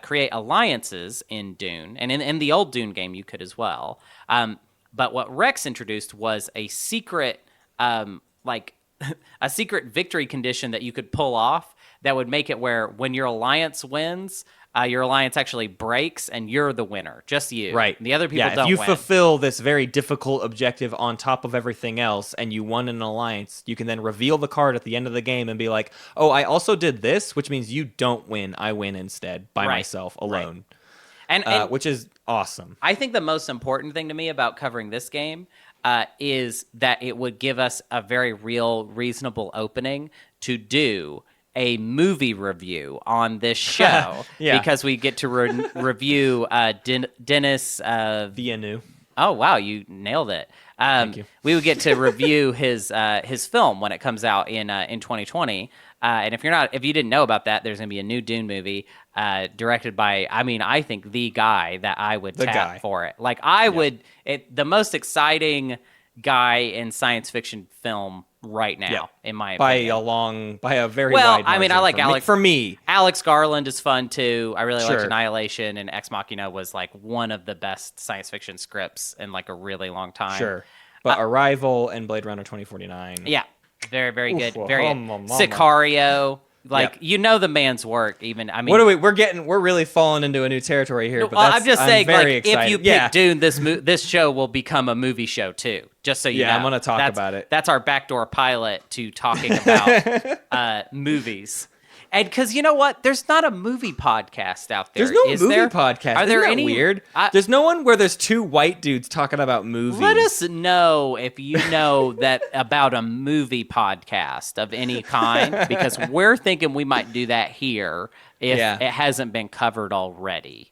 [SPEAKER 1] create alliances in Dune, and in the old Dune game you could as well. But what Rex introduced was a secret, like a secret victory condition that you could pull off that would make it where when your alliance wins, your alliance actually breaks and you're the winner, just you.
[SPEAKER 3] Right.
[SPEAKER 1] The other people don't
[SPEAKER 3] if you
[SPEAKER 1] win.
[SPEAKER 3] fulfill this very difficult objective on top of everything else and you won an alliance, you can then reveal the card at the end of the game and be like, oh, I also did this, which means you don't win. I win instead by myself alone.
[SPEAKER 1] And
[SPEAKER 3] which is awesome.
[SPEAKER 1] I think the most important thing to me about covering this game is that it would give us a very real, reasonable opening to do a movie review on this show
[SPEAKER 3] Yeah.
[SPEAKER 1] because we get to review Denis
[SPEAKER 3] Villeneuve.
[SPEAKER 1] Oh wow, you nailed it.
[SPEAKER 3] Thank you.
[SPEAKER 1] We would get to review his film when it comes out in 2020. And if you didn't know about that, there's gonna be a new Dune movie directed by, I think the guy that I would tap for it. Like the most exciting guy in science fiction film right now, in my opinion.
[SPEAKER 3] By a very wide margin.
[SPEAKER 1] I like Alex.
[SPEAKER 3] For me,
[SPEAKER 1] Alex Garland is fun too. I really liked Annihilation, and Ex Machina was like one of the best science fiction scripts in like a really long time.
[SPEAKER 3] Sure, but Arrival and Blade Runner 2049.
[SPEAKER 1] Yeah, very very good. Very
[SPEAKER 3] mama.
[SPEAKER 1] Sicario. Like the man's work. Even
[SPEAKER 3] what are we? We're really falling into a new territory here. But
[SPEAKER 1] I'm just saying,
[SPEAKER 3] very
[SPEAKER 1] like,
[SPEAKER 3] excited.
[SPEAKER 1] if you pick Dune, this show will become a movie show too. Just so you know.
[SPEAKER 3] Yeah, I'm gonna talk about it.
[SPEAKER 1] That's our backdoor pilot to talking about movies. And because you know what, there's not a movie podcast out there.
[SPEAKER 3] There's no movie podcast.
[SPEAKER 1] Are there any
[SPEAKER 3] weird? There's no one where there's two white dudes talking about movies.
[SPEAKER 1] Let us know if you know that about a movie podcast of any kind, because we're thinking we might do that here if it hasn't been covered already.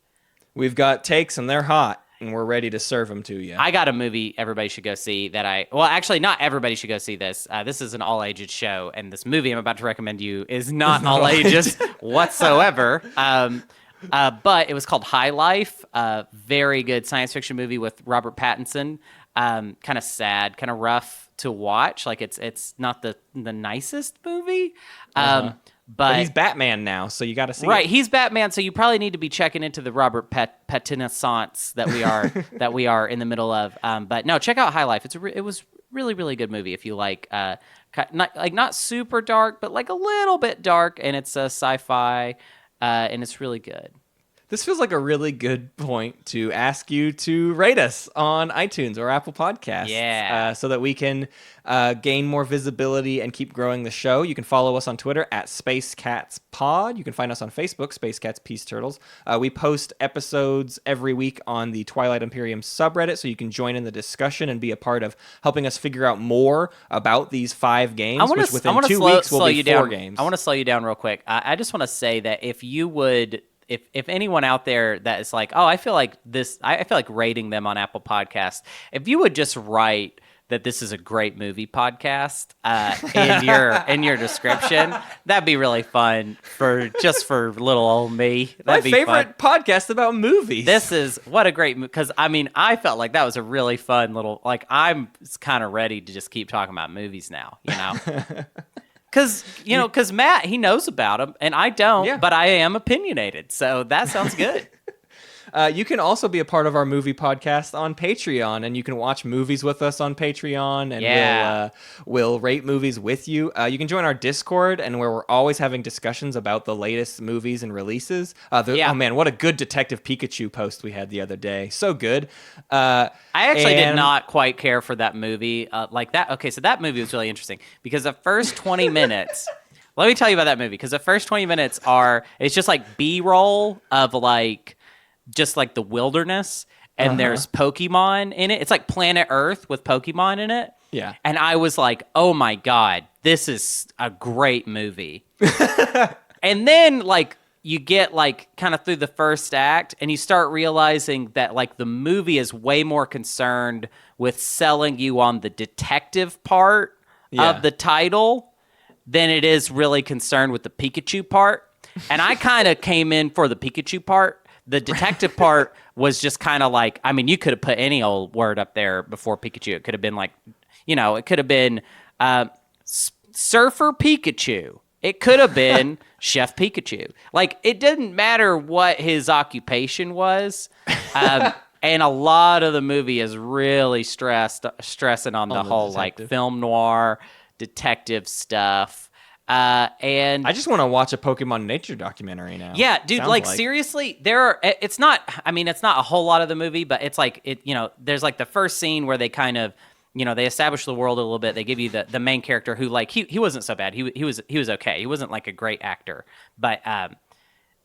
[SPEAKER 3] We've got takes and they're hot, and we're ready to serve them to you.
[SPEAKER 1] I got a movie everybody should go see actually, not everybody should go see this. This is an all-ages show, and this movie I'm about to recommend you is not all ages whatsoever. But it was called High Life, a very good science fiction movie with Robert Pattinson. Kind of sad, kind of rough to watch. Like it's not the nicest movie. But
[SPEAKER 3] he's Batman now, so you got to see
[SPEAKER 1] it.
[SPEAKER 3] He's
[SPEAKER 1] Batman, so you probably need to be checking into the Robert Pattinson that we are in the middle of. But no, check out High Life. It was really really good movie if you like not super dark, but like a little bit dark, and it's a sci-fi, and it's really good.
[SPEAKER 3] This feels like a really good point to ask you to rate us on iTunes or Apple Podcasts. So that we can gain more visibility and keep growing the show. You can follow us on Twitter at SpaceCatsPod. You can find us on Facebook, Space Cats Peace Turtles. We post episodes every week on the Twilight Imperium subreddit, so you can join in the discussion and be a part of helping us figure out more about these 5 games, which within 2 weeks will be 4 games.
[SPEAKER 1] I want to slow you down real quick. I just want to say that if you would... If anyone out there that is like, oh, I feel like rating them on Apple Podcasts, if you would just write that this is a great movie podcast in your description, that'd be really fun for little old me. That'd
[SPEAKER 3] My favorite podcast about movies.
[SPEAKER 1] This is what a great movie, because I felt like that was a really fun little, like, I'm kind of ready to just keep talking about movies now, Because Matt, he knows about them, and I don't, but I am opinionated, so that sounds good.
[SPEAKER 3] You can also be a part of our movie podcast on Patreon, and you can watch movies with us on Patreon, and we'll rate movies with you. You can join our Discord, and where we're always having discussions about the latest movies and releases. Oh man, what a good Detective Pikachu post we had the other day. So good.
[SPEAKER 1] I actually did not quite care for that movie like that. Okay, so that movie was really interesting because the first 20 minutes... Let me tell you about that movie, because the first 20 minutes it's just like B-roll of like... just like the wilderness, and there's Pokemon in it. It's like Planet Earth with Pokemon in it.
[SPEAKER 3] Yeah.
[SPEAKER 1] And I was like, oh my God, this is a great movie. And then like you get like kind of through the first act, and you start realizing that like the movie is way more concerned with selling you on the detective part of the title than it is really concerned with the Pikachu part. And I kind of came in for the Pikachu part. The detective part was just kind of like, you could have put any old word up there before Pikachu. It could have been like, it could have been Surfer Pikachu. It could have been Chef Pikachu. Like, it didn't matter what his occupation was. And a lot of the movie is really stressing on the whole like film noir detective stuff. And
[SPEAKER 3] I just want to watch a Pokemon nature documentary now.
[SPEAKER 1] Yeah, dude, like seriously, it's not a whole lot of the movie, but it's like there's like the first scene where they kind of, they establish the world a little bit. They give you the main character who like he wasn't so bad. He was okay. He wasn't like a great actor, but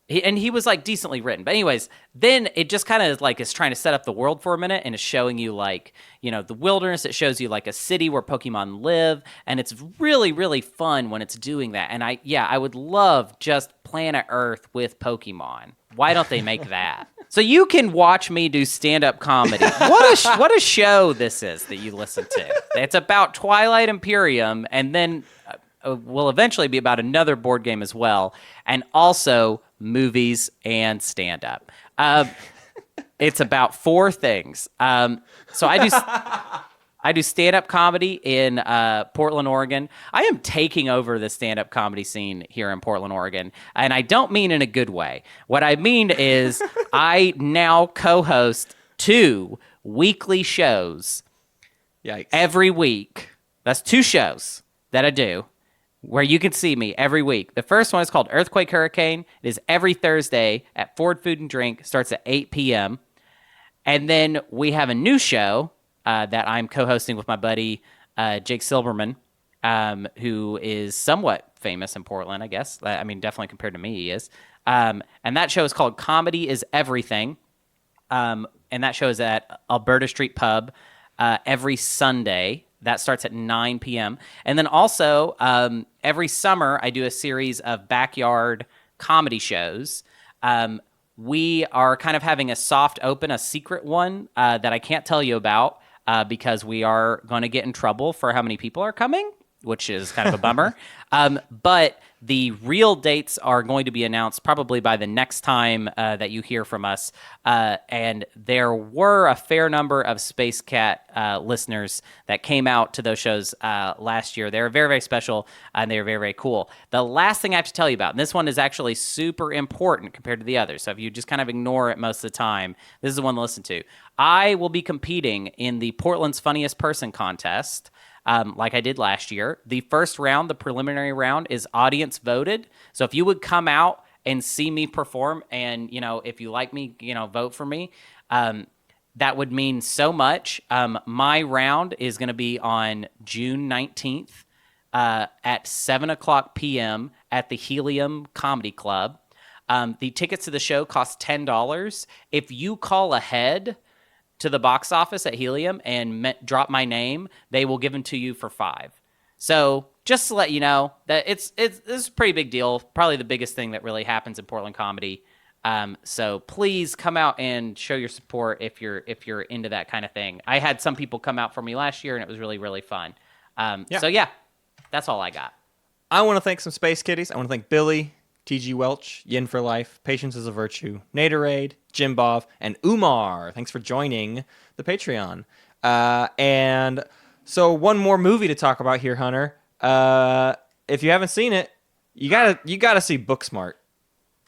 [SPEAKER 1] he was like decently written. But anyways, then it just kind of like is trying to set up the world for a minute, and is showing you like, the wilderness. It shows you like a city where Pokemon live, and it's really, really fun when it's doing that. And I would love just Planet Earth with Pokemon. Why don't they make that? So you can watch me do stand-up comedy. What a show this is that you listen to. It's about Twilight Imperium, and then will eventually be about another board game as well, and also movies and stand-up. It's about 4 things. So I do stand-up comedy in Portland, Oregon. I am taking over the stand-up comedy scene here in Portland, Oregon, and I don't mean in a good way. What I mean is I now co-host 2 weekly shows.
[SPEAKER 3] Yikes.
[SPEAKER 1] Every week. That's 2 shows that I do where you can see me every week. The first one is called Earthquake Hurricane. It is every Thursday at Ford Food and Drink. Starts at 8 p.m. And then we have a new show that I'm co-hosting with my buddy Jake Silberman, who is somewhat famous in Portland, I guess. I mean, definitely compared to me, he is. And that show is called Comedy is Everything. And that show is at Alberta Street Pub every Sunday. That starts at 9 p.m. And then also, every summer, I do a series of backyard comedy shows. We are kind of having a soft open, a secret one that I can't tell you about. Because we are going to get in trouble for how many people are coming, which is kind of a bummer. But the real dates are going to be announced probably by the next time that you hear from us. And there were a fair number of Space Cat listeners that came out to those shows last year. They were very, very special, and they were very, very cool. The last thing I have to tell you about, and this one is actually super important compared to the others, so if you just kind of ignore it most of the time, this is the one to listen to. I will be competing in the Portland's Funniest Person contest, like I did last year. The first round, the preliminary round, is audience voted. So if you would come out and see me perform, and if you like me, vote for me, that would mean so much. My round is going to be on June 19th at 7:00 p.m. at the Helium Comedy Club. The tickets to the show cost $10. If you call ahead to the box office at Helium and drop my name, they will give them to you for $5. So just to let you know that this is a pretty big deal, probably the biggest thing that really happens in Portland comedy. So please come out and show your support if you're into that kind of thing. I had some people come out for me last year, and it was really, really fun. So yeah, that's all I got.
[SPEAKER 3] I want to thank some Space Kitties. I want to thank Billy, T.G. Welch, Yin for Life, Patience is a Virtue, Naderade, Jim Bov, and Umar. Thanks for joining the Patreon. And so one more movie to talk about here, Hunter. If you haven't seen it, you gotta see Booksmart.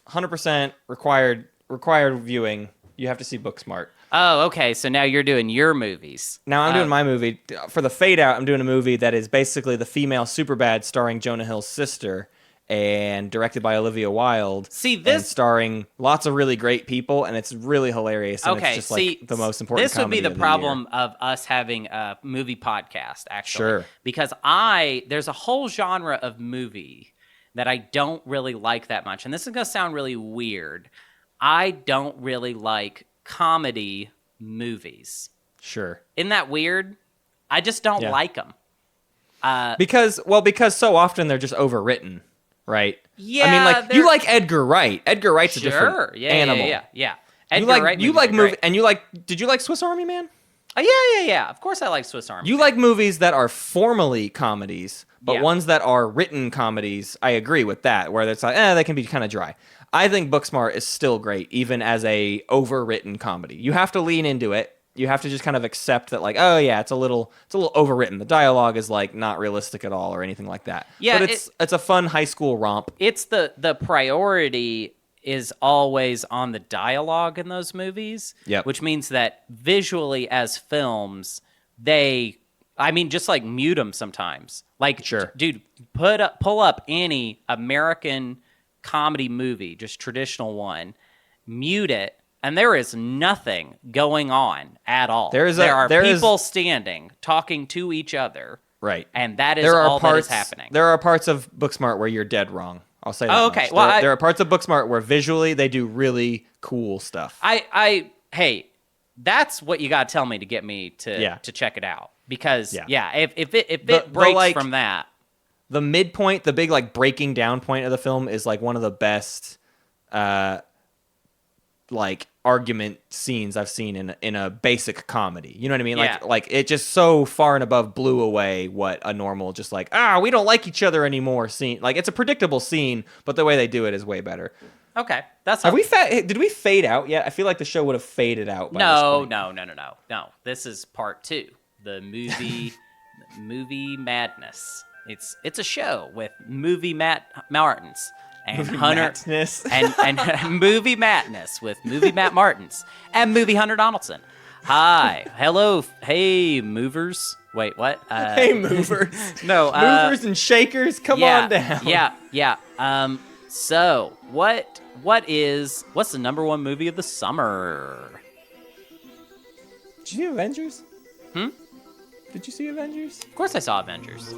[SPEAKER 3] 100% required viewing. You have to see Booksmart.
[SPEAKER 1] Oh, okay. So now you're doing your movies.
[SPEAKER 3] Now I'm doing my movie. For the Fade Out, I'm doing a movie that is basically the female Superbad starring Jonah Hill's sister, and directed by Olivia Wilde.
[SPEAKER 1] See, this
[SPEAKER 3] and starring lots of really great people, and it's really hilarious. And
[SPEAKER 1] okay,
[SPEAKER 3] it's just like the most important.
[SPEAKER 1] This would be the
[SPEAKER 3] of
[SPEAKER 1] problem of us having a movie podcast, actually.
[SPEAKER 3] Sure.
[SPEAKER 1] Because there's a whole genre of movie that I don't really like that much, and this is gonna sound really weird. I don't really like comedy movies.
[SPEAKER 3] Sure.
[SPEAKER 1] Isn't that weird? I just don't like them.
[SPEAKER 3] Because so often they're just overwritten. Right.
[SPEAKER 1] Yeah.
[SPEAKER 3] I mean, like you like Edgar Wright. Edgar Wright's a different animal.
[SPEAKER 1] Yeah.
[SPEAKER 3] Edgar Wright. You like movie, and you like. Did you like Swiss Army Man?
[SPEAKER 1] Oh yeah. Of course, I like Swiss Army.
[SPEAKER 3] You like movies that are formally comedies, but ones that are written comedies. I agree with that. Where it's like, they can be kind of dry. I think Booksmart is still great, even as a overwritten comedy. You have to lean into it. You have to just kind of accept that, like, oh yeah, it's a little overwritten. The dialogue is like not realistic at all or anything like that.
[SPEAKER 1] Yeah,
[SPEAKER 3] but it's a fun high school romp.
[SPEAKER 1] It's the priority is always on the dialogue in those movies.
[SPEAKER 3] Yep.
[SPEAKER 1] Which means that visually as films, just like mute them sometimes. Like,
[SPEAKER 3] sure,
[SPEAKER 1] dude, pull up any American comedy movie, just traditional one, mute it. And there is nothing going on at all. There are people standing, talking to each other.
[SPEAKER 3] Right.
[SPEAKER 1] And that is that is happening.
[SPEAKER 3] There are parts of Booksmart where you're dead wrong. I'll say that.
[SPEAKER 1] Oh, okay.
[SPEAKER 3] Much.
[SPEAKER 1] Well,
[SPEAKER 3] there are parts of Booksmart where visually they do really cool stuff.
[SPEAKER 1] Hey, that's what you got to tell me to get me to check it out. Because, if it breaks from that.
[SPEAKER 3] The midpoint, the big, like, breaking down point of the film is, like, one of the best like argument scenes I've seen in a basic comedy. You know what I mean?
[SPEAKER 1] Yeah.
[SPEAKER 3] Like it just so far and above blew away what a normal just like we don't like each other anymore scene. Like it's a predictable scene, but the way they do it is way better.
[SPEAKER 1] Okay, that's
[SPEAKER 3] Did we fade out yet? I feel like the show would have faded out by this point.
[SPEAKER 1] No. This is part 2. The movie madness. It's a show with movie Matt Martins and
[SPEAKER 3] Movie
[SPEAKER 1] Hunter
[SPEAKER 3] Madness.
[SPEAKER 1] and movie madness with movie Matt Martins and movie Hunter Donaldson. Hi, hello, hey movers. Wait, what?
[SPEAKER 3] Hey movers.
[SPEAKER 1] No,
[SPEAKER 3] movers and shakers, come on down.
[SPEAKER 1] Yeah. So what's the number 1 movie of the summer?
[SPEAKER 3] Did you see Avengers?
[SPEAKER 1] Hmm?
[SPEAKER 3] Did you see Avengers?
[SPEAKER 1] Of course I saw Avengers.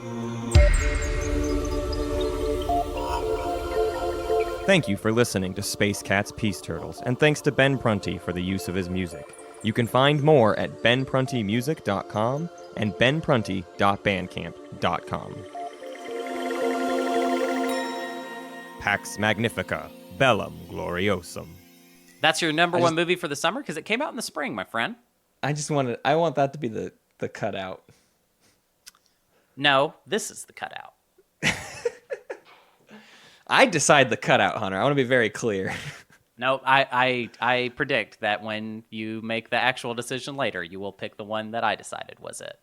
[SPEAKER 2] Thank you for listening to Space Cat's Peace Turtles, and thanks to Ben Prunty for the use of his music. You can find more at benpruntymusic.com and benprunty.bandcamp.com. Pax Magnifica, Bellum Gloriosum.
[SPEAKER 1] That's your number 1 movie for the summer? Because it came out in the spring, my friend.
[SPEAKER 3] I want that to be the cutout.
[SPEAKER 1] No, this is the cutout.
[SPEAKER 3] I decide the cutout, Hunter. I want to be very clear.
[SPEAKER 1] No, I predict that when you make the actual decision later, you will pick the one that I decided was it.